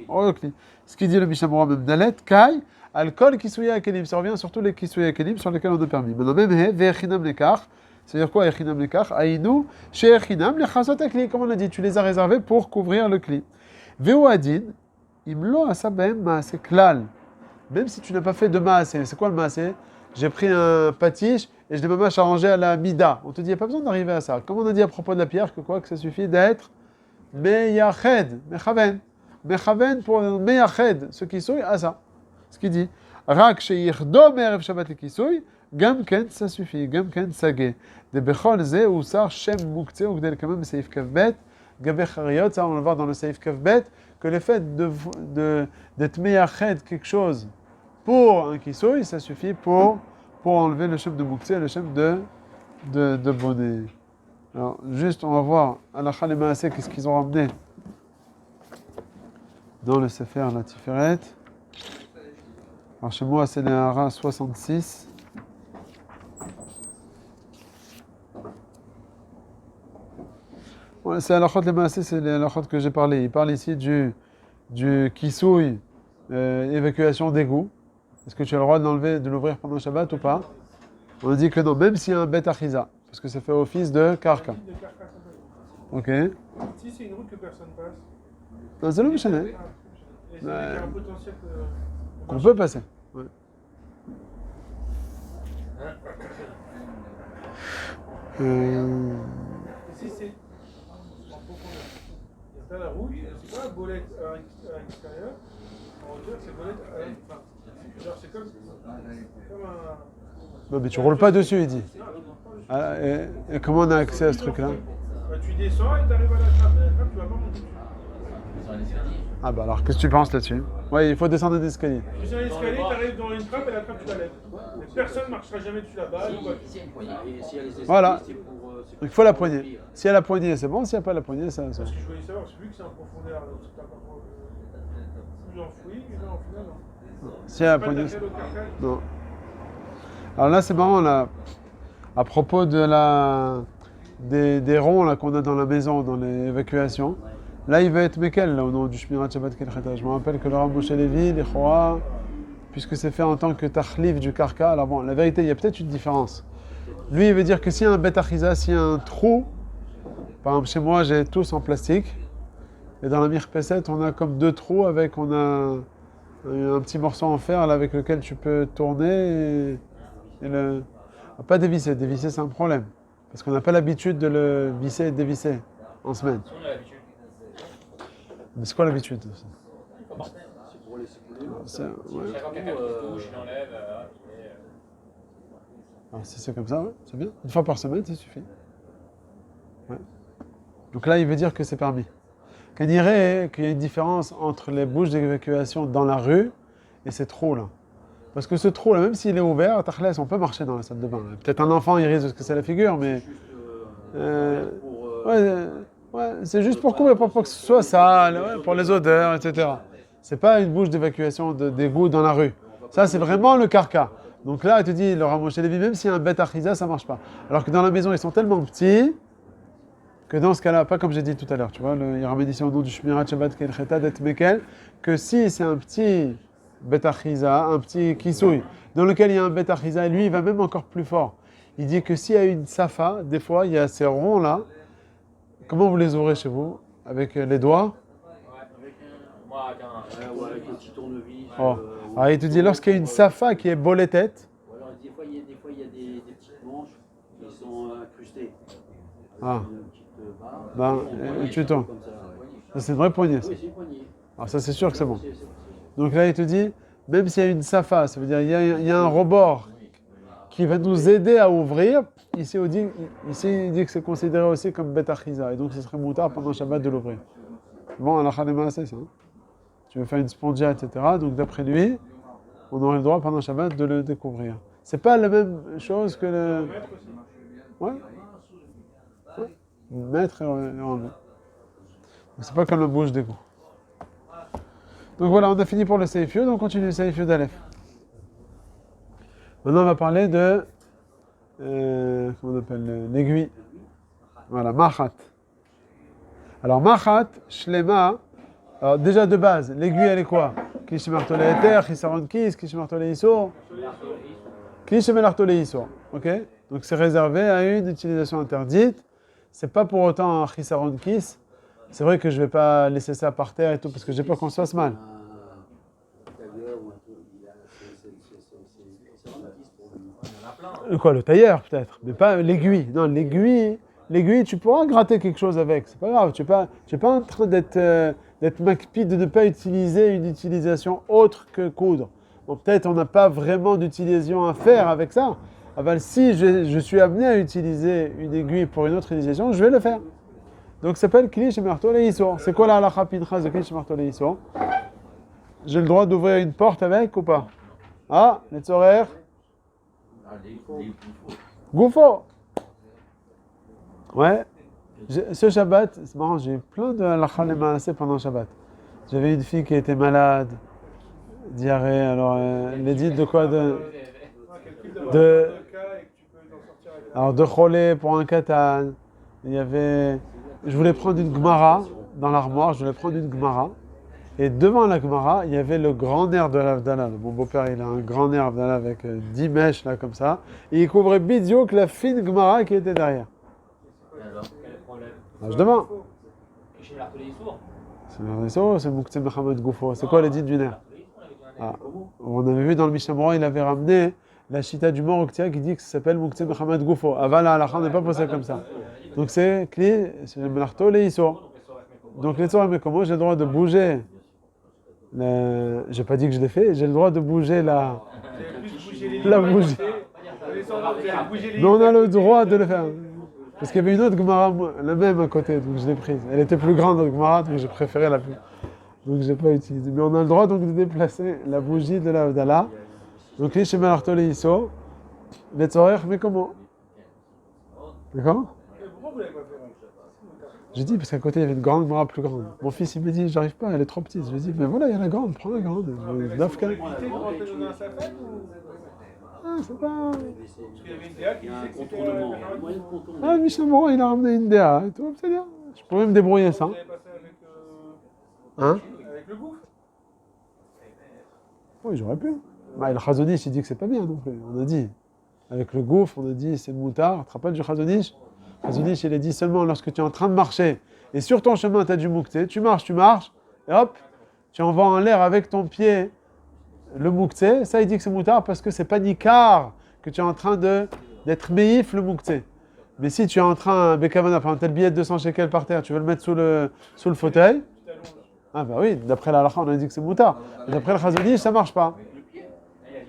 au kli. Ce qui dit le Mishamura même Dalet, Kai, alcool kisouïa à kelim. Ça revient sur tous les kisouïa à kelim sur lesquels on a permis. Maintenant même, ve'echinam lekar. C'est-à-dire quoi, echinam lekar? Aïnou, she'echinam lechasot akli. Comme on a dit, tu les as réservés pour couvrir le kli. Ve'u adin, imlo asabem maase klal. Même si tu n'as pas fait de maase, c'est quoi le maase? J'ai pris un patiche et je l'ai même arrangé à la mida. On te dit, il n'y a pas besoin d'arriver à ça. Comme on a dit à propos de la pierre, que quoi? Que ça suffit d'être meyached, mechaven. Mechaven pour meyached, ce qui souille à ça. Ce qui dit, rak sheyichdo me'erev shabbat le kisouy, gam ken, ça suffit, gam ken sage. De bechol ze usar shem muktzeh, ou gdel kamem seif kavbet, gabe chariot, ça on va le voir dans le seif kavbet, que le fait d'être meyached quelque chose pour un kisouï, ça suffit pour enlever le shem de muktzeh et le shem de bonnet. Alors, juste, on va voir à la Khalé Maasé, qu'est-ce qu'ils ont ramené dans le Sefer la Tiferet. Alors, chez moi, c'est les Hara 66. Ouais, c'est à la Khalé Maasé, c'est la Khalé que j'ai parlé. Il parle ici du kisouï, évacuation d'égout. Est-ce que tu as le droit de l'ouvrir pendant Shabbat ou pas? On a dit que non, même s'il y a un bet achiza, parce que ça fait office de karka. Ok. Si c'est une route que personne passe. Non, c'est le méchant. Et c'est un potentiel Qu'on peut passer. Ouais. Et si c'est en profondeur, il y a la route, c'est pas la bolette à l'extérieur, en hauteur, c'est bolette à l'intérieur. Genre c'est comme un... Non, mais tu roules pas dessus, il dit. Ah, et comment on a accès à ce truc-là? Bah, tu descends et tu arrives à la trappe. Mais la trappe, tu vas pas monter dessus. Ah bah alors, qu'est-ce que tu penses là-dessus? Ouais, il faut descendre des escaliers. Tu descends l'escalier, tu arrives dans une trappe et la trappe, tu la lèves. Mais personne ne marchera jamais dessus là-bas. Voilà. Il faut la poignée. S'il y a la poignée, c'est bon. S'il n'y a pas la poignée, ça... Parce que je voulais savoir, vu que c'est en profondeur, donc c'est pas plus enfoui, mais non, au final, non. S'il y a la poignée... Non. Alors là, c'est marrant, là. À propos de des ronds là, qu'on a dans la maison, dans l'évacuation. Là, il va être Mekel, là, au nom du Shmirat Shabbat Kelcheta. Je me rappelle que le Rav Moshe Levi, les Chora, puisque c'est fait en tant que tachlif du karka, alors bon, la vérité, il y a peut-être une différence. Lui, il veut dire que s'il y a un bet achiza, s'il y a un trou, par exemple, chez moi, j'ai tous en plastique, et dans la mirpesset, on a comme deux trous avec, on a un petit morceau en fer là, avec lequel tu peux tourner et le... Pas dévisser, dévisser c'est un problème. Parce qu'on n'a pas l'habitude de le visser et dévisser en semaine. On a l'habitude. Mais c'est quoi l'habitude? laisser couler l'eau. C'est- ouais. Chaque fois que quelqu'un qui se douche, il enlève. Alors, si c'est comme ça, ouais, c'est bien. Une fois par semaine, ça suffit. Ouais. Donc là, il veut dire que c'est permis. Qu'on dirait qu'il y a une différence entre les bouches d'évacuation dans la rue et ces trous-là. Parce que ce trou-là, même s'il est ouvert, à Takhlès, on peut marcher dans la salle de bain. Peut-être un enfant, il risque de se casser la figure, mais... Juste pour. Ouais, c'est juste pour couper, pas pour que ce soit sale, ouais, pour les odeurs, etc. C'est pas une bouche d'évacuation d'égout dans la rue. Ça, c'est vraiment le carca. Donc là, il te dit, le Ramosh Lévi, même s'il y a un bête achiza, ça marche pas. Alors que dans la maison, ils sont tellement petits que dans ce cas-là, pas comme j'ai dit tout à l'heure, tu vois, il ramène ici au nom du Shmirat Shabbat Kel Cheta Det Mekel, que si c'est un petit bête achiza, un petit kisouille, dans lequel il y a un bête achiza, lui, il va même encore plus fort. Il dit que s'il y a une safa, des fois, il y a ces ronds-là. Comment vous les ouvrez chez vous? Avec les doigts? Moi, avec un. Ouais, avec un petit tournevis. Oh. Alors il te dit, lorsqu'il y a une safa qui est bolée tête, Ou alors, des fois, il y a des petites manches qui sont incrustées. Ah. Une petite barre. Ben, tu tournes. Comme ça, ouais. Ça, c'est une vraie poignée. Ça. Oui, c'est une poignée. Alors ça, c'est sûr que c'est bon. C'est- Donc là, il te dit, même s'il y a une safa, ça veut dire il y a un rebord qui va nous aider à ouvrir, ici, il dit que c'est considéré aussi comme bête achiza, et donc ce serait moutard pendant Shabbat de l'ouvrir. Bon, à la Khalema, c'est ça. Tu veux faire une spongia, etc. Donc d'après lui, on aurait le droit pendant Shabbat de le découvrir. C'est pas la même chose que le... Ouais. Mettre et enlever. C'est pas comme la bouche d'égout. Donc voilà, on a fini pour le Seifio, donc on continue le Seifio d'Aleph. Maintenant, on va parler de... comment on appelle l'aiguille. Voilà, Machat. Alors, Machat, Shlema... Alors, déjà de base, l'aiguille, elle est quoi? Kliché martolé éther, Chisaron Kis, Kliché martolé Iso. Kliché martolé Iso. Ok? Donc, c'est réservé à une utilisation interdite. C'est pas pour autant un Chisaron Kis. C'est vrai que je vais pas laisser ça par terre et tout, parce que j'ai peur qu'on se fasse mal. Quoi, le tailleur peut-être, mais pas l'aiguille. Non, l'aiguille, tu pourras gratter quelque chose avec, c'est pas grave. Tu es pas en train d'être macpi de ne pas utiliser une utilisation autre que coudre. Bon, peut-être on n'a pas vraiment d'utilisation à faire avec ça. Ah ben, si je suis amené à utiliser une aiguille pour une autre utilisation, je vais le faire. Donc ça s'appelle Klish Marto Leïso. C'est quoi la halakha pinchas de Klish Marto Leïso? J'ai le droit d'ouvrir une porte avec ou pas? Ah, les tzorer. Goufo. Ouais. Ce Shabbat, c'est marrant, j'ai eu plein de halakha les maaseh pendant Shabbat. J'avais une fille qui était malade, diarrhée, alors elle est dit de quoi alors de cholé pour un katan. Il y avait... Je voulais prendre une Gemara dans l'armoire, et devant la Gemara, il y avait le grand nerf de l'Avdallah. Mon beau-père, il a un grand nerf d'Avdallah avec 10 mèches, là, comme ça. Et il couvrait bidio que la fine Gemara qui était derrière. Quel problème? Alors, je demande. Kliché martolé Iso. C'est Nerdesso, c'est Moukhtse Mohamed Goufo. C'est quoi les dits du nerf? Ah, on avait vu dans le Mishnah Moran, il avait ramené la chita du Moroktia qui dit que ça s'appelle Moukhtse Mohamed Goufo. Avala halakha, on n'est pas posé comme ça. Donc c'est le Melarto, les Iso. Donc les Tzor, mais comment j'ai le droit de bouger j'ai pas dit que je l'ai fait, j'ai le droit de bouger la bougie. Mais on a le droit de le faire. Parce qu'il y avait une autre Gemara, la même à côté, donc je l'ai prise. Elle était plus grande, notre Gemara, donc j'ai préféré la plus. Donc je n'ai pas utilisé. Mais on a le droit donc de déplacer la bougie de la Avdallah. Donc les Shemel Artole Iso, les Tzorech, mais comment? D'accord? Pourquoi vous l'avez pas fait? J'ai dit, parce qu'à côté il y avait une grande Gemara plus grande. Mon fils il me dit, j'arrive pas, elle est trop petite. Je lui ai dit, mais voilà, il y a la grande, prends la grande. Dafka. Ah, c'est pas. Parce qu'il y avait une DA qui Il y a un disait que c'était contournement, un moyen de contourner. Ah, Mishnah Moran, il a ramené une DA. Et tout, c'est bien. Je pourrais me débrouiller sans. Vous avez passé avec, Hein? avec le gouffre. Oui, j'aurais pu. Bah, le Chazonish, il dit que c'est pas bien non plus. On a dit, avec le gouffre, on a dit c'est le moutard. Tu te rappelles du Chazonish? Chazonish, il a dit seulement lorsque tu es en train de marcher et sur ton chemin, tu as du moukté, tu marches, et hop, tu envoies en l'air avec ton pied le moukté. Ça, il dit que c'est moutard parce que c'est pas nikar que tu es en train d'être méif le moukté. Mais si tu es en train, Bekavana, par exemple, t'as le billet de 200 shekels par terre, tu veux le mettre sous le fauteuil, Ah bah oui, d'après la halakha, on a dit que c'est moutar. D'après le Chazon Ish, ça marche pas.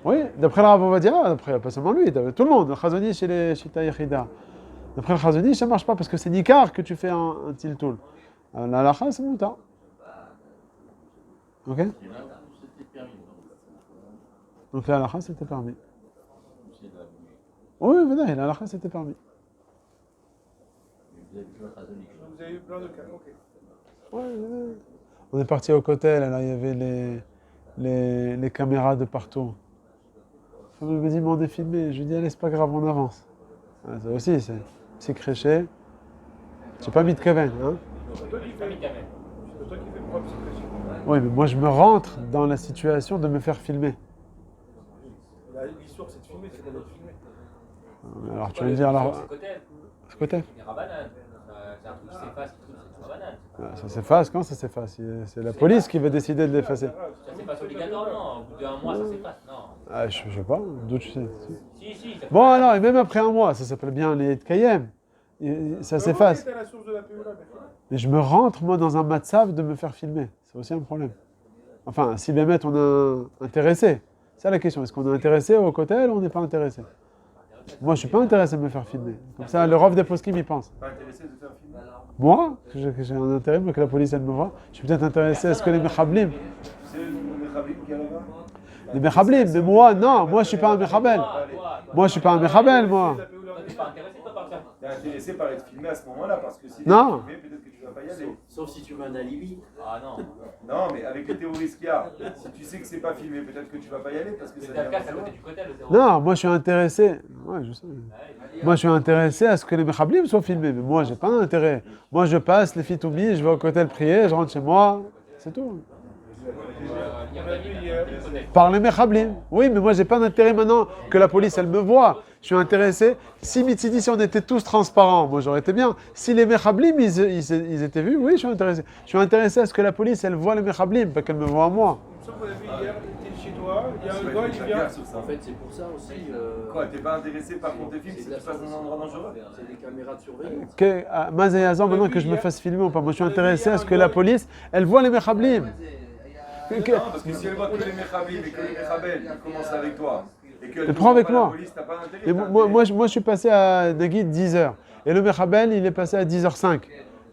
Oui, d'après le Rav Ovadia, d'après pas seulement lui, tout le monde, le Chazon Ish et les Shita Yechida. D'après le Chazon Ish, ça marche pas parce que c'est Nikar que tu fais un tiltoul. La halakha, c'est moutar. Ok? C'était permis. Donc la halakha, c'était permis. C'est de la bougie. Oui, voilà, la halakha, c'était permis. Vous avez vu votre Chazon Ish. Vous avez eu plein de cas, ok. Ouais. On est parti au Kotel, alors il y avait les caméras de partout. Je me dis, mais on est filmé. Je lui dis, allez, c'est pas grave, on avance. Ah, ça aussi, c'est créché. J'ai pas mis de Kaven, hein. C'est toi qui fais propre situation. Oui, mais moi, je me rentre dans la situation de me faire filmer. L'histoire, c'est de filmer, c'est pas d'être filmé. Alors, tu vas me dire, alors, C'est côté. ce Kotel, C'est Rabanan. C'est un truc qui s'efface, c'est Rabanan. ça s'efface, quand ça s'efface? C'est la police qui va décider de l'effacer. Ça s'efface obligatoirement. Au bout d'un mois, ça s'efface. Non. Ah, je sais pas, d'où tu sais. Si. Ça Bon, alors, et même après un mois, ça s'appelle bien les Tkayem. Ça s'efface. C'était à la source de la POLA, Mais je me rentre, moi, dans un matzav de me faire filmer. C'est aussi un problème. Enfin, si bien mettre, on est intéressé. C'est ça la question. Est-ce qu'on est intéressé au Kotel ou on n'est pas intéressé? Moi, je suis pas intéressé de me faire filmer. Comme ça, le Rav des Poskim y pense. Pas intéressé de faire filmer. Moi, que j'ai un intérêt, mais que la police, elle me voit, je suis peut-être intéressé à ce que les Mechablim. C'est le Mechablim qui est là-bas. Les Mechablim, mais moi, non, moi, je suis pas un Mechabel. Moi, je suis pas un Mechabel, moi. Toi, t'es pas intéressé, toi, par ça. T'es intéressé par être filmé à ce moment-là, parce que si Non. t'es filmé, peut-être que tu vas pas y aller. Sauf si tu veux un alibi. Ah non. Non, mais avec les terroristes qu'il y a, si tu sais que c'est pas filmé, peut-être que tu vas pas y aller, parce que C'est ça ta devient casse à pas côté du côté, le zéro. Non, moi, je suis intéressé. Ouais, je sais. Moi, je suis intéressé à ce que les Mechablim soient filmés. Mais moi, j'ai pas d'intérêt. Moi, je passe les fitoumis, je vais au Kotel prier, je rentre chez moi. C'est tout. Par les Mechablim. Oui, mais moi, j'ai pas d'intérêt maintenant que la police, elle me voit. Je suis intéressé. Si Mitzidi, si on était tous transparents, moi, j'aurais été bien. Si les Mechablim, ils étaient vus, oui, je suis intéressé. Je suis intéressé à ce que la police, elle voit les Mechablim, pas qu'elle me voit à moi. Il me semble qu'on a vu hier, t'es chez toi, il y a un gars, il vient. En fait, c'est pour ça aussi. Quoi, t'es pas intéressé par qu'on te filme si tu passes dans un endroit dangereux? C'est des caméras de surveillance. Que Mazayazan, maintenant que je me fasse filmer ou pas, moi, je suis intéressé à ce que la police, elle voit les Mechablim. Non, parce que si elle voit que les Mechablim et que les Mechabel, ils commencent avec toi. Et que Mais prends avec pas la moi. police, t'as pas d'intérêt, Et t'as moi, intérêt. je suis passé à Nagui 10h. Et le Mechabel, il est passé à 10h05.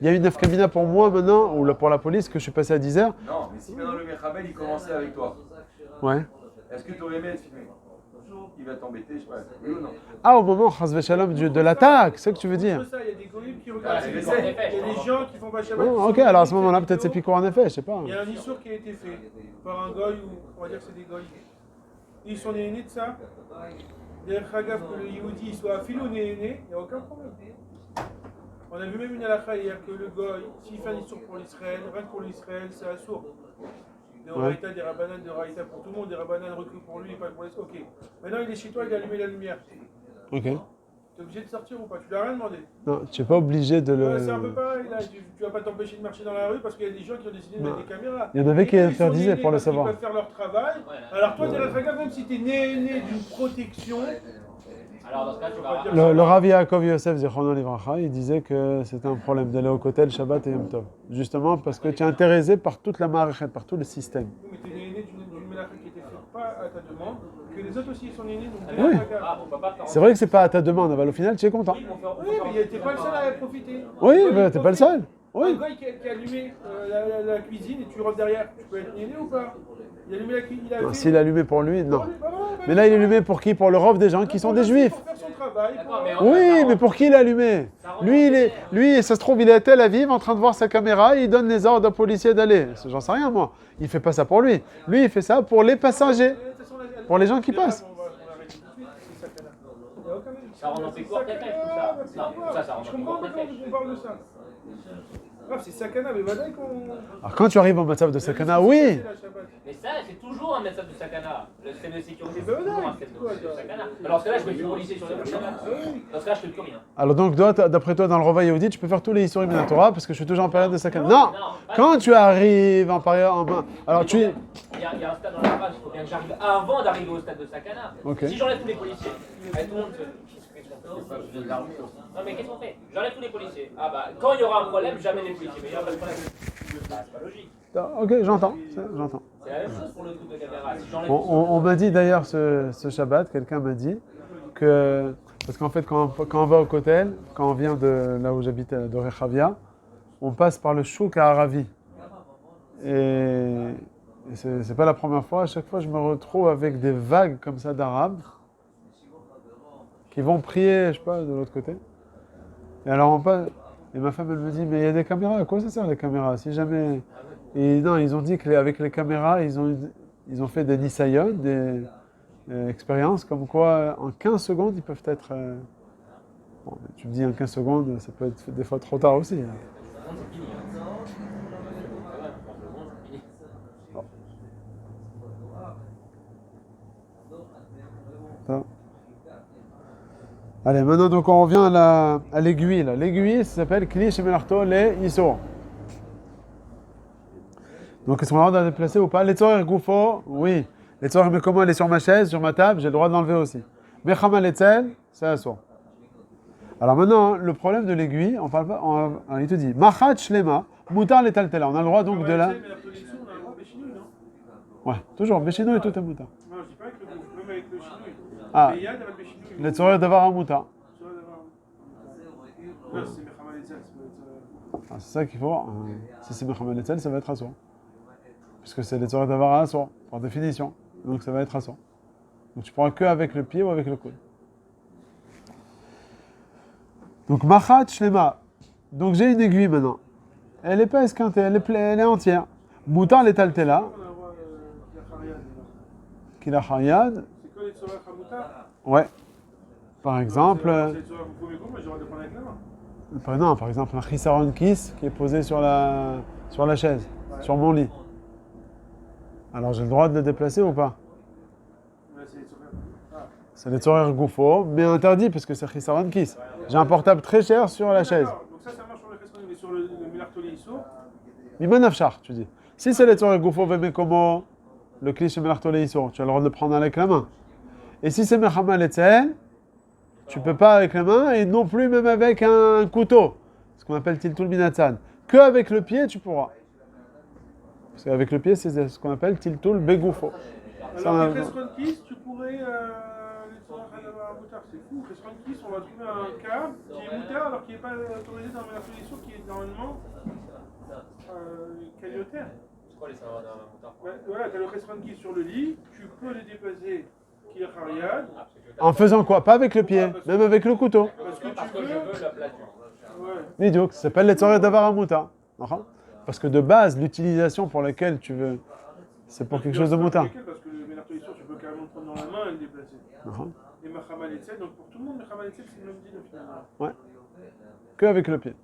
Il y a une nafkamina pour moi maintenant, ou pour la police, que je suis passé à 10h. Non, mais si maintenant le Mechabel, il commençait avec toi, Ouais. est-ce que tu aurais aimé être filmé? Il va t'embêter, je sais pas. Oui ou non? Ah, au moment, Chazve Shalom, de l'attaque, c'est ce que tu veux dire. Ça, il y a des goïms qui regardent c'est les piquant en essais. effet, Il y a des gens qui font pas Shabbat. Oh, qui ok, sont alors à ce des moment-là, vidéos. peut-être c'est piquant en effet, je sais pas. Il y a un issour qui a été fait par un goy, ou on va dire que c'est des goys. Ils sont nés de ça. D'ailleurs, Khagaf, que le Yehudi il soit affilé ou né, il n'y a aucun problème. On a vu même une halakha hier que le goy, s'il fait un issour pour l'Israël, rien que pour l'Israël, c'est assour. Des Raïta, des Rabbanan, des Raïta pour tout le monde, des Rabbanan recrues pour lui et pas pour les. Ok. Maintenant, il est chez toi, il a allumé la lumière. Ok. Tu es obligé de sortir ou pas? Tu lui as rien demandé. Non, tu n'es pas obligé de Ouais, c'est un peu le. pareil, là. Tu vas pas t'empêcher de marcher dans la rue parce qu'il y a des gens qui ont décidé de Non. mettre des caméras. Il y en avait qui Et ils sont interdisaient nés pour le parce qu'ils savoir. peuvent faire leur travail. Alors toi, t'es la même si t'es né d'une protection. Alors, dans ce cas, tu vas. Le Rav Yaakov Yosef Zichrono Livracha, il disait que c'était un problème d'aller au Kotel Shabbat et Yom Tov. Justement parce que tu es intéressé par toute la marachet, par tout le système. Oui, mais t'es né d'une mélacha qui était faite pas à ta demande, que les autres aussi sont nés donc Oui. Ah, on peut pas faire. C'est vrai que c'est pas à ta demande, mais au final, tu es content. Oui, Oui, mais t'es pas le seul à profiter. Oui, mais t'es pas le seul. Un Oui. gars qui a allumé la cuisine et tu rentres derrière, tu peux être né ou pas? Il a allumé la cuisine, il a Non, fait- s'il est allumé pour lui, non. Bah, Mais là, il est allumé pour qui? Pour le rov des gens qui sont des juifs. Pour faire son travail. D'accord, mais Oui, mais pour qui il est allumé? Lui, ça se trouve, il est à Tel Aviv en train de voir sa caméra, il donne les ordres aux policiers d'aller. J'en sais rien, moi. Il fait pas ça pour lui. Lui, il fait ça pour les passagers, pour les gens qui passent. On va arrêter tout de suite, c'est Sakana. Il y a aucun même. Ça rend dans tes cours, peut-être, tout ça. Non, ça rend Je dans tes comprends cours, pas peut-être. quand on parle de ça. Bref, c'est Sakana, mais voilà qu'on. Alors, quand tu arrives en matzav de Sakana, oui. Mais ça, c'est toujours un message de Sakana. Le système de sécurité, Mais c'est toujours un système de Sakana. Alors, dans ce cas-là, je vais plus policier sur les Sakana. Dans ce cas-là, je fais plus rien. Alors, donc, d'après toi, dans le Rova Yehudi, tu peux faire tous les histoires de Torah parce que je suis toujours en période de Sakana. Non! Quand tu arrives en période. Alors, tu. Il y a un stade dans la phrase, il faut bien que j'arrive avant d'arriver au stade de Sakana. Ok. Si j'enlève tous les policiers, tout le monde se. C'est pas besoin de l'armée aussi. Non, mais qu'est-ce qu'on fait? J'enlève tous les policiers. Ah bah, quand il y aura un problème, jamais les policiers. Mais il n'y a pas de problème. Bah, c'est pas logique. Ok, j'entends. J'entends. C'est la même chose pour le truc de caméra. Si j'enlève On m'a dit d'ailleurs ce Shabbat, quelqu'un m'a dit que. Parce qu'en fait, quand on va au Kotel, quand on vient de là où j'habite, de Rechavia, on passe par le Chouk à Aravi. Et c'est pas la première fois. À chaque fois, je me retrouve avec des vagues comme ça d'Arabes qui vont prier, je sais pas, de l'autre côté. Et alors on passe. Et ma femme, elle me dit, mais il y a des caméras. À quoi ça sert les caméras? Si jamais. Et non, ils ont dit qu'avec les caméras, ils ont fait des Nisayon, des expériences, comme quoi en 15 secondes, ils peuvent être. Bon, tu me dis en 15 secondes, ça peut être des fois trop tard aussi. Hein. Ça. Allez, maintenant donc on revient à l'aiguille. L'aiguille, ça s'appelle Kli Shemelarto le Iso. Donc est-ce qu'on a le droit de la déplacer ou pas? Les tzorer goufo, oui. Les tzorer, mais comment elle est sur ma chaise, sur ma table, j'ai le droit de l'enlever aussi. Mechama letzel, c'est assour. Alors maintenant, le problème de l'aiguille, on parle pas, il te dit, Machat Shlema, Moutar letaltela. On a le droit donc de la. Ouais, toujours, Béchinou et tout est Moutar. Non, je dis pas avec le goût, même avec le chinouille. Ah, Mais il y a de la béchinou. les tzorer d'avoir un Moutar. Non, c'est Mechama Letzel, ça peut être. Ah, c'est ça qu'il faut. Si c'est Mechama letzel, ça va être assour. Puisque c'est les tzorer d'avoir un assour, par définition. Donc ça va être assour. Donc tu prends que avec le pied ou avec le coude. Donc Machat Shlema. Donc j'ai une aiguille maintenant. Elle n'est pas esquintée, elle est entière. Moutar letaltela. On a le droit Kila Haryad. c'est que les tzorer Hamoutar. Ouais. Par exemple. C'est les tzorer Goufo, mais j'ai le droit de prendre avec la main. Non, par exemple un Chisaron Kiss qui est posé sur la chaise, sur mon lit. Alors j'ai le droit de le déplacer ou pas? Ouais, c'est les tzorer. Ah. C'est les tzorer goufo, mais interdit parce que c'est Chisaron Kiss. J'ai un portable très cher sur la chaise. D'accord, donc ça marche sur le Chesron, mais sur le Melartoli Iso. Miman Afshar, tu dis. Si c'est les tzorer goufo vemekomo, le cliché Melartole Iso, tu as le droit de le prendre avec la main. Et si c'est Mechama letzel, tu peux pas avec la main et non plus même avec un couteau, ce qu'on appelle tiltul minatzan. Que avec le pied, tu pourras. Parce qu'avec le pied, c'est ce qu'on appelle tiltul begoufo. Alors, les Chesron Kiss, tu pourrais. Les tzorer Hamoutar, c'est fou. Chesron Kiss, on va trouver un cas qui est Moutar alors qu'il n'est pas autorisé dans le Melartoli Iso, qui est normalement. Caliotaire. C'est quoi les saveurs d'un moutard? Voilà, tu as le Chesron Kiss sur le lit, tu peux les déplacer. Qui est Haryad. En faisant quoi? Pas avec le pied, même avec le couteau. Parce que Parce tu que je veux. veux la plature. Ouais. Idiot, ça s'appelle les tzorer d'avar un mouta. Parce que de base, l'utilisation pour laquelle tu veux, c'est pour quelque chose de mouta. Parce que le Melartoli Iso, tu peux carrément le prendre dans la main et le déplacer. Et Mechama Letzel, donc pour tout le monde, Mechama Letzel, c'est le même deal finalement. Ouais. Que avec le pied.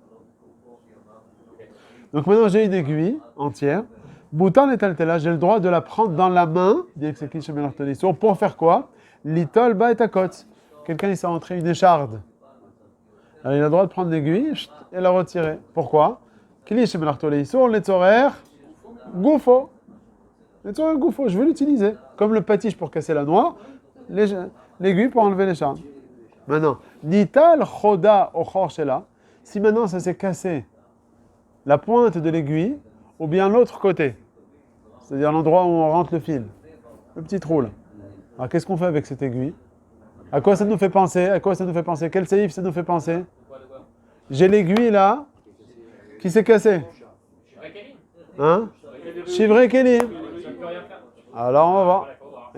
Donc maintenant, j'ai une aiguille entière. Moutar letaltela, j'ai le droit de la prendre dans la main, dit que c'est cliché Melartoli Iso, pour faire quoi? Litol ba et akot. Quelqu'un, il s'est rentré une écharde. Alors, il a le droit de prendre l'aiguille et la retirer. Pourquoi? Cliché Melartoli Iso, les tzorer goufo. Les tzorer goufo, je veux l'utiliser. Comme le patiche pour casser la noix, l'aiguille pour enlever l'écharde. Maintenant, nital choda o chorshela. Si maintenant ça s'est cassé, la pointe de l'aiguille, ou bien l'autre côté, c'est-à-dire l'endroit où on rentre le fil, le petit trou là. Alors qu'est-ce qu'on fait avec cette aiguille? À quoi ça nous fait penser? Quel séif ça nous fait penser? J'ai l'aiguille là, qui s'est cassée. Hein? Chivré Kelim. Alors on va voir.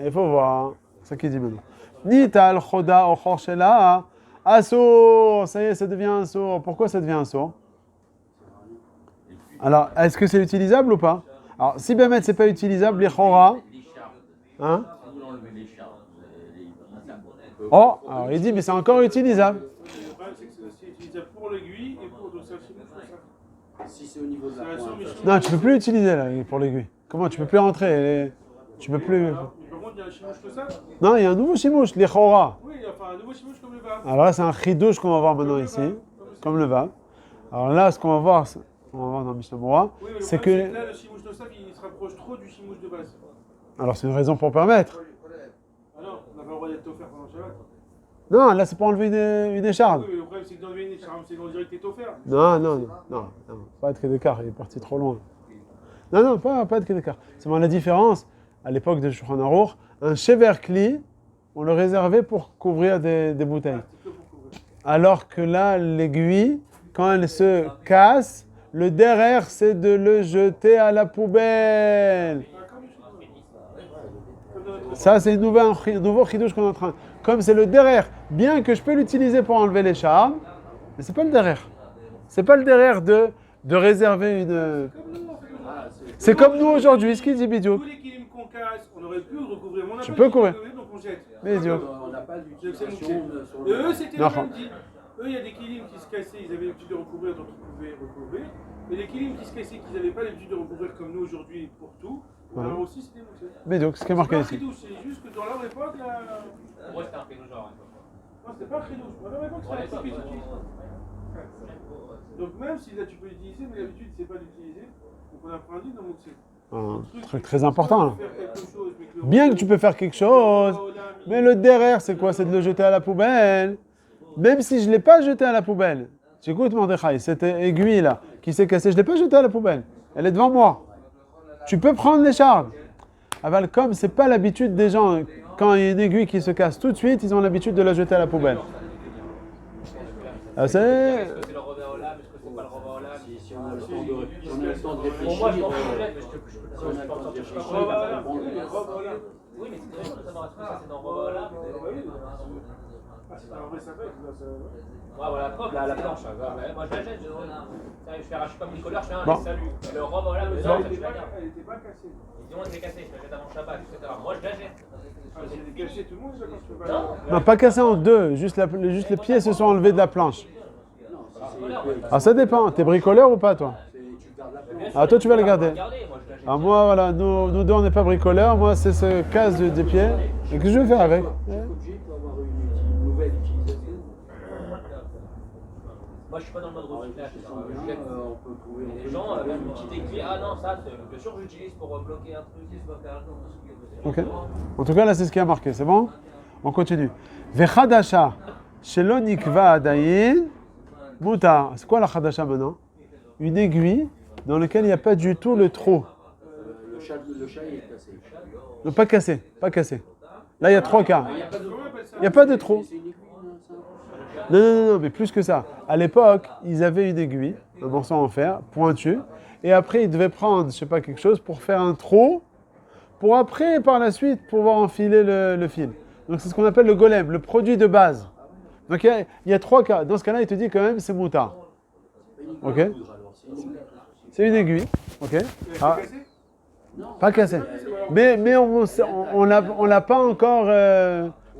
Il faut voir. C'est ça qu'il dit maintenant. Nital choda o chorshela. Assour. Ça y est, ça devient un sourd. Pourquoi ça devient un sourd? Alors, est-ce que c'est utilisable ou pas? Alors, si Bémet c'est pas utilisable, les chora. Hein? Oh, alors il dit, mais c'est encore utilisable. Le problème, c'est que c'est utilisable pour l'aiguille et pour. Donc ça aussi, Si c'est au niveau de la pointe. Non, tu peux plus l'utiliser là pour l'aiguille. Comment? Tu peux plus rentrer. Tu peux plus. Mais par contre, il y a un chimouche que ça. Non, il y a un nouveau chimouche, les chora. Oui, enfin, un nouveau chimouche comme le bas. Alors là, c'est un chidouche qu'on va voir maintenant ici, comme le va. Alors là, ce qu'on va voir dans Mishnah Moura, Oui, mais le c'est problème, que. là, le chimouche de ça, il se rapproche trop du chimouche de base. Alors c'est une raison pour permettre. Ah non, on n'a pas le droit d'être offert pendant le Shabbat. Non, là, c'est pour enlever une écharde. Oui, mais le problème, c'est que d'enlever une écharpe, c'est qu'on dirait que t'es offert. Non, pas de Kedekar, il est parti trop loin. Non, pas de Kedekar. C'est moi la différence, à l'époque de Shulchan Aruch, un Shever Kli, on le réservait pour couvrir des bouteilles. Alors que là, l'aiguille, quand elle se casse, le derrière, c'est de le jeter à la poubelle. Ça, c'est un nouveau chidouche qu'on est en train. Comme c'est le derrière, bien que je peux l'utiliser pour enlever les charmes, mais c'est pas le derrière. C'est pas le derrière de réserver une. C'est comme nous aujourd'hui, ce qu'il dit Bidiou. Tous les kilim qu'on casse, on aurait pu le recouvrir. Mais on a Tu pas peux pu le couvrir. recouvrir, donc on jette. Bidiou. On n'a pas d'utilisation sur Et eux, c'était le Non. même dit. Eux, il y a des kilim qui se cassaient, ils avaient l'habitude de recouvrir, donc ils pouvaient recouvrir. Mais les kilim qui se cassaient, qu'ils n'avaient pas l'habitude de recouvrir comme nous aujourd'hui pour tout, Voilà. alors aussi c'était moussé. Bidiou, ce qui est C'est marqué pas un ici. chidouche, c'est juste que dans leur époque, là. Pour moi, c'était un pédo genre. Non, c'était pas un chidouche. Dans leur époque, c'était un truc qu'ils utilisaient. Donc même si là tu peux l'utiliser, mais l'habitude c'est pas d'utiliser, donc on apprend dit dans mon c'est Un truc très important. Là. faire quelque chose, mais que le Bien que tu peux faire quelque chose, mais le derrière, c'est quoi? C'est de le jeter à la poubelle. Même si je ne l'ai pas jeté à la poubelle. J'écoute Mordechai, cette aiguille là qui s'est cassée, je ne l'ai pas jetée à la poubelle. Elle est devant moi. Tu peux prendre l'écharde. Aval, comme c'est pas l'habitude des gens, quand il y a une aiguille qui se casse tout de suite, ils ont l'habitude de la jeter à la poubelle. Ah, c'est... Est-ce que c'est le Rova Olam? Est-ce que c'est pas le Rova Olam? Si on a le temps de Pour moi, je réfléchir, pense que je jette, mais je si peux on a le pas temps de sortir. réfléchir, Oui, mais c'est très bien de savoir est-ce que ça c'est dans Rova Olam. c'est un vrai sapin, Ouais, voilà la preuve, la planche. Moi, je la jette. Je fais arracher comme Nicolas, je fais un Bon. salut. Le Rova Olam, elle non, je était la garde. pas cassée. Ils ont été cassés, je la jette avant Shabbat, etc. Moi, je la jette. Ah, si elle est cachée, tout le monde est d'accord sur le Non. Non, pas cassé en deux, juste les pieds se sont enlevés de la planche. non, si Ah, ça dépend. T'es bricoleur ou pas, toi? tu gardes la planche. Ah, toi, tu vas le garder. Moi, je la jette. Ah, moi, voilà, nous deux, on n'est pas bricoleurs. Moi, c'est ce casse des pieds. Et qu'est-ce que je vais faire avec? Chaque objet peut avoir une nouvelle utilisation. Moi, je suis pas dans le mode recyclage. Je sens bien, on peut trouver. Les gens, même une petite aiguille, ah non, ça, bien sûr, j'utilise pour bloquer un truc. Ok. En tout cas, là, c'est ce qui a marqué. C'est bon? On continue. Vechadasha, shelo nikva adayin, mutar. C'est quoi la chadasha maintenant? Une aiguille dans laquelle il n'y a pas du tout le trou. Le chat est cassé. Non, pas cassé, pas cassé. Là, il y a trois cas. Il n'y a pas de trou. C'est une aiguille, ça? Non, mais plus que ça. À l'époque, ils avaient une aiguille, un morceau en fer, pointu, et après, ils devaient prendre, je sais pas, quelque chose pour faire un trou, pour après, par la suite, pouvoir enfiler le fil. Donc, c'est ce qu'on appelle le golem, le produit de base. Donc, il y a trois cas. Dans ce cas-là, il te dit quand même, c'est moutard. Ok? C'est une aiguille. Ok? Ah, pas cassé. Mais on l'a pas encore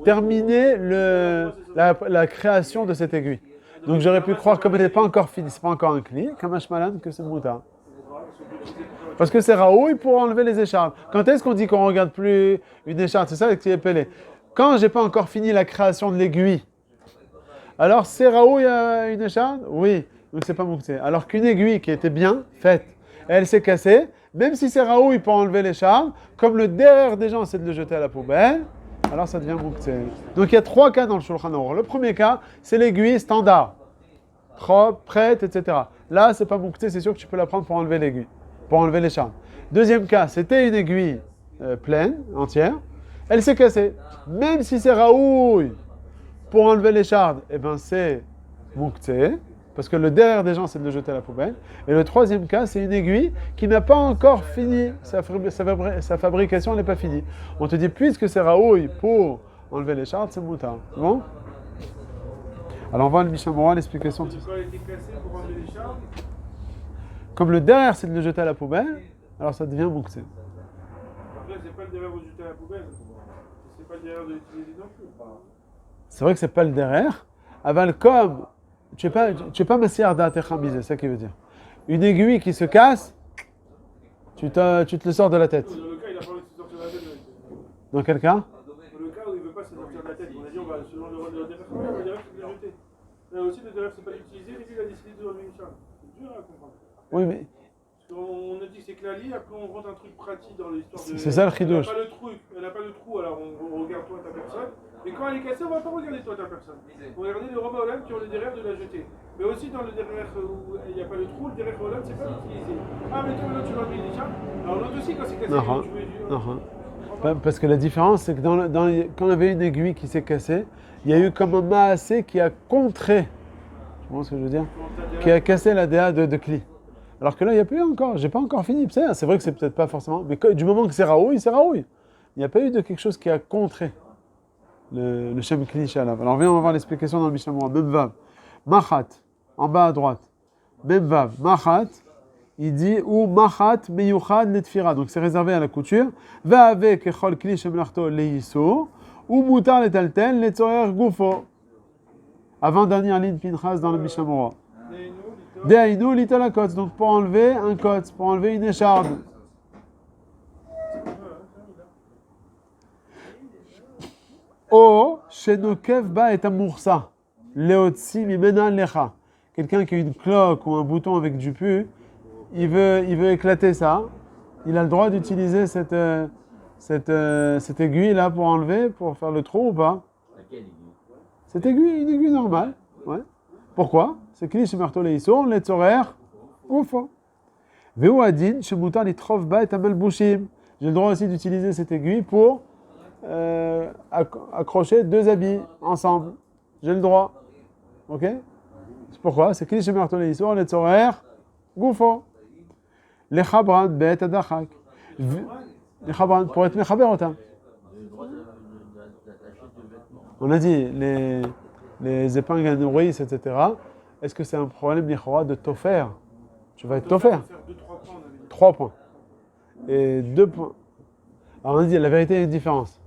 terminé la création de cette aiguille. Donc j'aurais pu croire, comme elle n'est pas encore finie, c'est pas encore un cli, comme un shmalan, que c'est moutard. Parce que c'est raoui pour enlever les écharpes. Quand est-ce qu'on dit qu'on ne regarde plus une écharpe? C'est ça qui est pelé. Quand j'ai pas encore fini la création de l'aiguille, alors c'est raoui une écharpe? Oui, donc c'est pas moukté. Alors qu'une aiguille qui était bien faite, elle s'est cassée, même si c'est raoui pour enlever l'écharpe, comme le derrière des gens c'est de le jeter à la poubelle, alors ça devient moukté. Donc il y a trois cas dans le Shulchan Aruch. Le premier cas, c'est l'aiguille standard, propre, prête, etc. Là, c'est pas moukté, c'est sûr que tu peux la prendre pour enlever l'aiguille, pour enlever l'écharpe. Deuxième cas, c'était une aiguille pleine, entière, elle s'est cassée. Même si c'est raoui pour enlever l'écharpe, eh ben c'est moukté, parce que le derrière des gens, c'est de le jeter à la poubelle. Et le troisième cas, c'est une aiguille qui n'a pas encore fini, sa fabrication n'est pas finie. On te dit, puisque c'est raoui pour enlever l'écharpe, c'est moutard. C'est bon? Alors on va le Mishnah Moran, l'explication. Quand elle était cassée pour enlever les charmes, Comme le derrière, c'est de le jeter à la poubelle, alors ça devient moukté. après c'est pas le derrière de jeter à la poubelle, c'est pas le derrière de l'utiliser non plus. C'est vrai que c'est pas le derrière. Aval, comme tu es pas massière d'atechamiz, c'est ça qui veut dire. Une aiguille qui se casse, tu te le sors de la tête. Dans le cas, il a pas envie de se sortir de la tête. Dans quel cas? Dans le cas où il veut pas se sortir de la tête, on a dit on va selon le derrière, le derrière c'est de le jeter. Là aussi le derrière c'est pas l'utiliser, mais lui il a décidé de enlever une charge. C'est dur à comprendre. Oui, mais Parce qu'on a dit que c'est Klali, après on rentre un truc pratique dans l'histoire de... C'est ça le chidouche. Elle n'a pas le trou, alors on regarde toi, ta personne. Mais quand elle est cassée, on ne va pas regarder toi, ta personne. On va regarder le Roma Olam qui ont le derrière de la jeter. Mais aussi dans le derrière où il n'y a pas le trou, le derrière Olam, c'est pas utilisé. Ah, mais toi, là, tu l'as mis déjà. Alors l'autre aussi, quand c'est cassé, tu veux... Parce que la différence, c'est que quand on avait une aiguille qui s'est cassée, il y a eu comme un maasé qui a contré, tu vois ce que je veux dire, qui a cassé la DA de Kli. Alors que là, il n'y a plus encore, j'ai pas encore fini. C'est vrai que c'est peut-être pas forcément, mais du moment que c'est Raoui, c'est Raoui. Il n'y a pas eu de quelque chose qui a contré le Shem Kli Shalav. Alors viens, on va voir l'explication dans le Mishnah Moura. Même Vav. Machat, en bas à droite. Même Vav. Machat, il dit ou Machat meyuchad letfira. Donc c'est réservé à la couture. Va avec echol Kli Shem Larto leiso. Ou mutar letaltel letzorer gufo. Avant-dernière ligne Pinchas dans le Mishnah Moura. Dehainu litalakot. Donc pour enlever un kot, pour enlever une écharpe. O, shenokev ba et amursa, leotsi mimena lecha. Quelqu'un qui a une cloque ou un bouton avec du pu, il veut éclater ça. Il a le droit d'utiliser cette aiguille là pour enlever, pour faire le trou ou pas? Laquelle aiguille? Cette aiguille, une aiguille normale. Ouais. Pourquoi? C'est kli shemarto leisor, letzorer, oufo. Veu adin, shemutar litrov ba et amalbushim. J'ai le droit aussi d'utiliser cette aiguille pour accrocher deux habits ensemble. J'ai le droit. Ok? C'est pourquoi? C'est kli shemarto leisor, letzorer, gufo. Lechabran bet adachak. Lechabran, pour être mechaber otam. On a dit les épingles à nourrice, etc. Est-ce que c'est un problème lichora de tofer? Tu vas être tofer. 3 points. Et 2 points. Alors on a dit, la vérité, il y a une différence.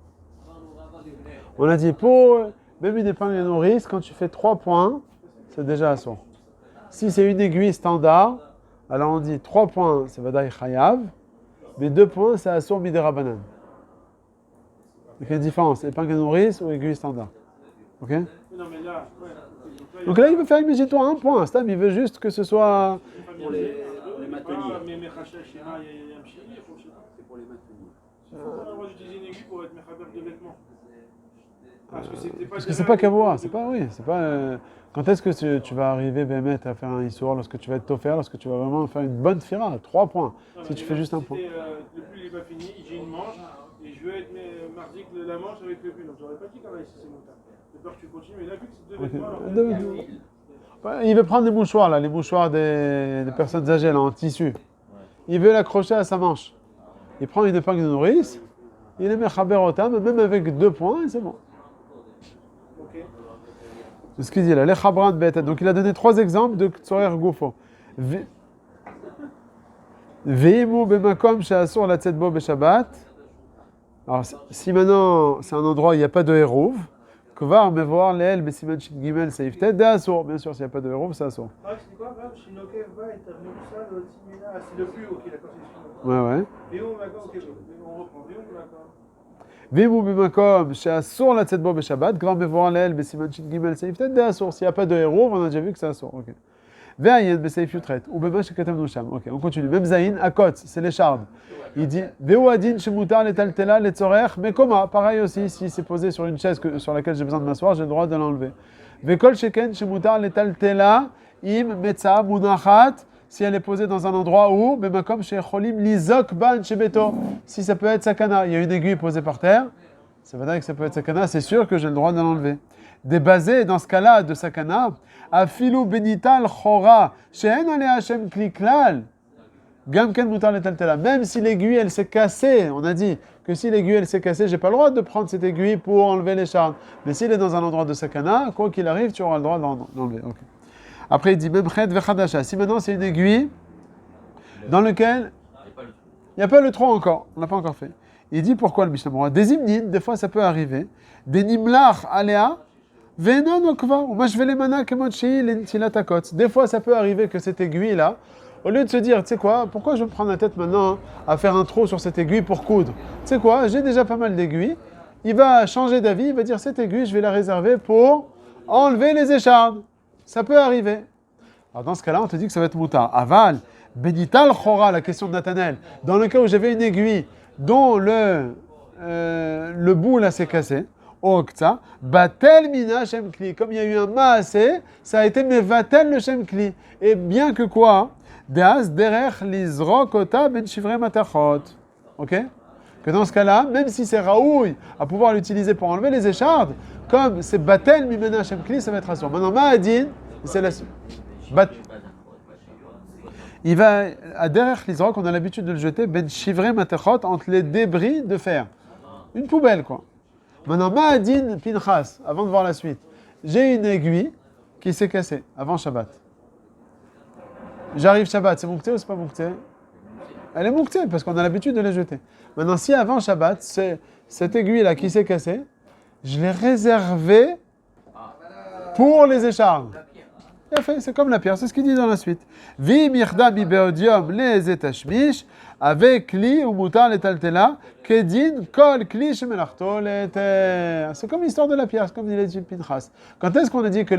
On a dit, pour même une épingle à nourrice, quand tu fais 3 points, c'est déjà assour. Si c'est une aiguille standard, alors on dit 3 points, c'est vadaï chayav, mais 2 points, c'est assour midera banan. Donc il y a une différence, épingle à nourrice ou aiguille standard. Ok? Non, mais là, donc là, il veut faire, imagine-toi, 1 point. Stam, il veut juste que ce soit... Pour les maintenir. Mais Mechacha, Shema, il y a un petit C'est pour les maintenir. Il faut pas avoir d'utiliser une aiguille pour être mechaber de vêtements. Parce que c'est pas kavoa, c'est pas, oui, c'est pas... quand est-ce que tu vas arriver, Bémet, à faire un issour, lorsque tu vas être tofer, lorsque tu vas vraiment faire une bonne fira, 3 points, non, si tu fais juste 1 point. Le pull n'est pas fini, j'ai une manche, et je veux être mardi la manche avec le pull, donc j'aurais pas dit quand même si c'est motard. J'ai peur que tu continues, mais là, vu que c'est 2 vêtements, alors... Deux vêtements. Ouais, il veut prendre des mouchoirs, là, les mouchoirs des personnes âgées, là, en tissu. Il veut l'accrocher à sa manche. Il prend une épingle de nourrice, il les met chaber otam, même avec 2 points, et c'est bon. C'est ce qu'il dit là, les chabran beta. Donc il a donné 3 exemples de tzorer gufo. Veimu bemakom she'asur latzet bo beshabbat. Alors si maintenant c'est un endroit où il n'y a pas de hérouv, kvar mevoir leel besiman shit gimel seif tet de asur. Bien sûr, s'il n'y a pas de hérouv, c'est asur. Ah, c'est quoi, Rav? Shinokev va et t'as venu ça, le Timina. Ah, c'est le plus, ok, d'accord, c'est Ouais, ouais. Véo, d'accord, ok, on reprend. Véo, d'accord. Veimu bemakom she'asur latzet bo beshabbat, kvar mevoir leel besiman shit gimel seif tet de asur. S'il n'y a pas de hérouv, on a déjà vu que c'est asur. Ok. Ve'ayen beseif yutret ou bema shekatem nusham. Ok, on continue. Même zayin akot, c'est l'écharde. Il dit Veu adin shemutar letaltela letzorer mekoma. Pareil aussi, si c'est posé sur une chaise sur laquelle j'ai besoin de m'asseoir, j'ai le droit de l'enlever. Ve'kol sheken shemutar letaltela im metza munachat. Si elle est posée dans un endroit où bemakom shecholim lizok ban shebeto. Si ça peut être sakana, il y a une aiguille posée par terre. Ça veut dire que ça peut être sakana, c'est sûr que j'ai le droit de l'enlever. Débasé dans ce cas-là de sakana, afilu benital chora, she'en ale Hashem kliklal, gamken mutar letaltela. Même si l'aiguille elle s'est cassée, on a dit que si l'aiguille elle s'est cassée, j'ai pas le droit de prendre cette aiguille pour enlever les charnes. Mais s'il est dans un endroit de sakana, quoi qu'il arrive, tu auras le droit d'enlever. Okay. Après il dit même ched vechadasha. Si maintenant c'est une aiguille dans laquelle il n'y a pas le trou encore, on n'a pas encore fait. Il dit pourquoi le Mishnah Moura? Des hymnines, des fois ça peut arriver. Des nimlach aléa. Des fois, ça peut arriver que cette aiguille-là, au lieu de se dire, tu sais quoi, pourquoi je vais me prendre la tête maintenant à faire un trou sur cette aiguille pour coudre? Tu sais quoi, j'ai déjà pas mal d'aiguilles. Il va changer d'avis, il va dire, cette aiguille, je vais la réserver pour enlever les échardes. Ça peut arriver. Alors dans ce cas-là, on te dit que ça va être moutard. Aval, Benital Chora, la question de Nathanaël. Dans le cas où j'avais une aiguille dont le bout là s'est cassé, Okta, Batel Mina Shem Kli. Comme il y a eu un Maasé, ça a été Mevatel le Shem Kli. Et bien que quoi? Deaz Derech Lizrok Ota Ben Shivrei Matachot. Ok? Que dans ce cas-là, même si c'est Raoui à pouvoir l'utiliser pour enlever les échardes, comme c'est Batel Mimena Shem Kli, ça va être assourd. Maintenant, Ma'adin, c'est la. Il va à Derech Lizrok, on a l'habitude de le jeter, Ben Shivrei Matachot, entre les débris de fer. Une poubelle, quoi. Maintenant, Ma'adin Pinchas, avant de voir la suite, j'ai une aiguille qui s'est cassée avant Shabbat. J'arrive Shabbat, c'est moukté ou c'est pas moukté? Elle est moukté parce qu'on a l'habitude de les jeter. Maintenant, si avant Shabbat, c'est cette aiguille-là qui s'est cassée, je l'ai réservée pour les échardes. C'est comme la pierre, c'est ce qu'il dit dans la suite. Vi mirda mi beodium les etashmish avec li ou mutar les taltela kedin kol kli shemelachto l'eter. C'est comme l'histoire de la pierre, c'est comme dit l'étude Pinchas. Quand est-ce qu'on a dit que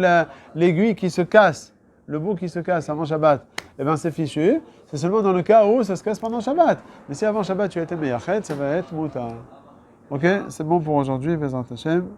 l'aiguille qui se casse, le bout qui se casse avant Shabbat, eh ben c'est fichu. C'est seulement dans le cas où ça se casse pendant Shabbat. Mais si avant Shabbat tu as été meyachet, ça va être mutar. Ok, c'est bon pour aujourd'hui, Bezrat Hashem.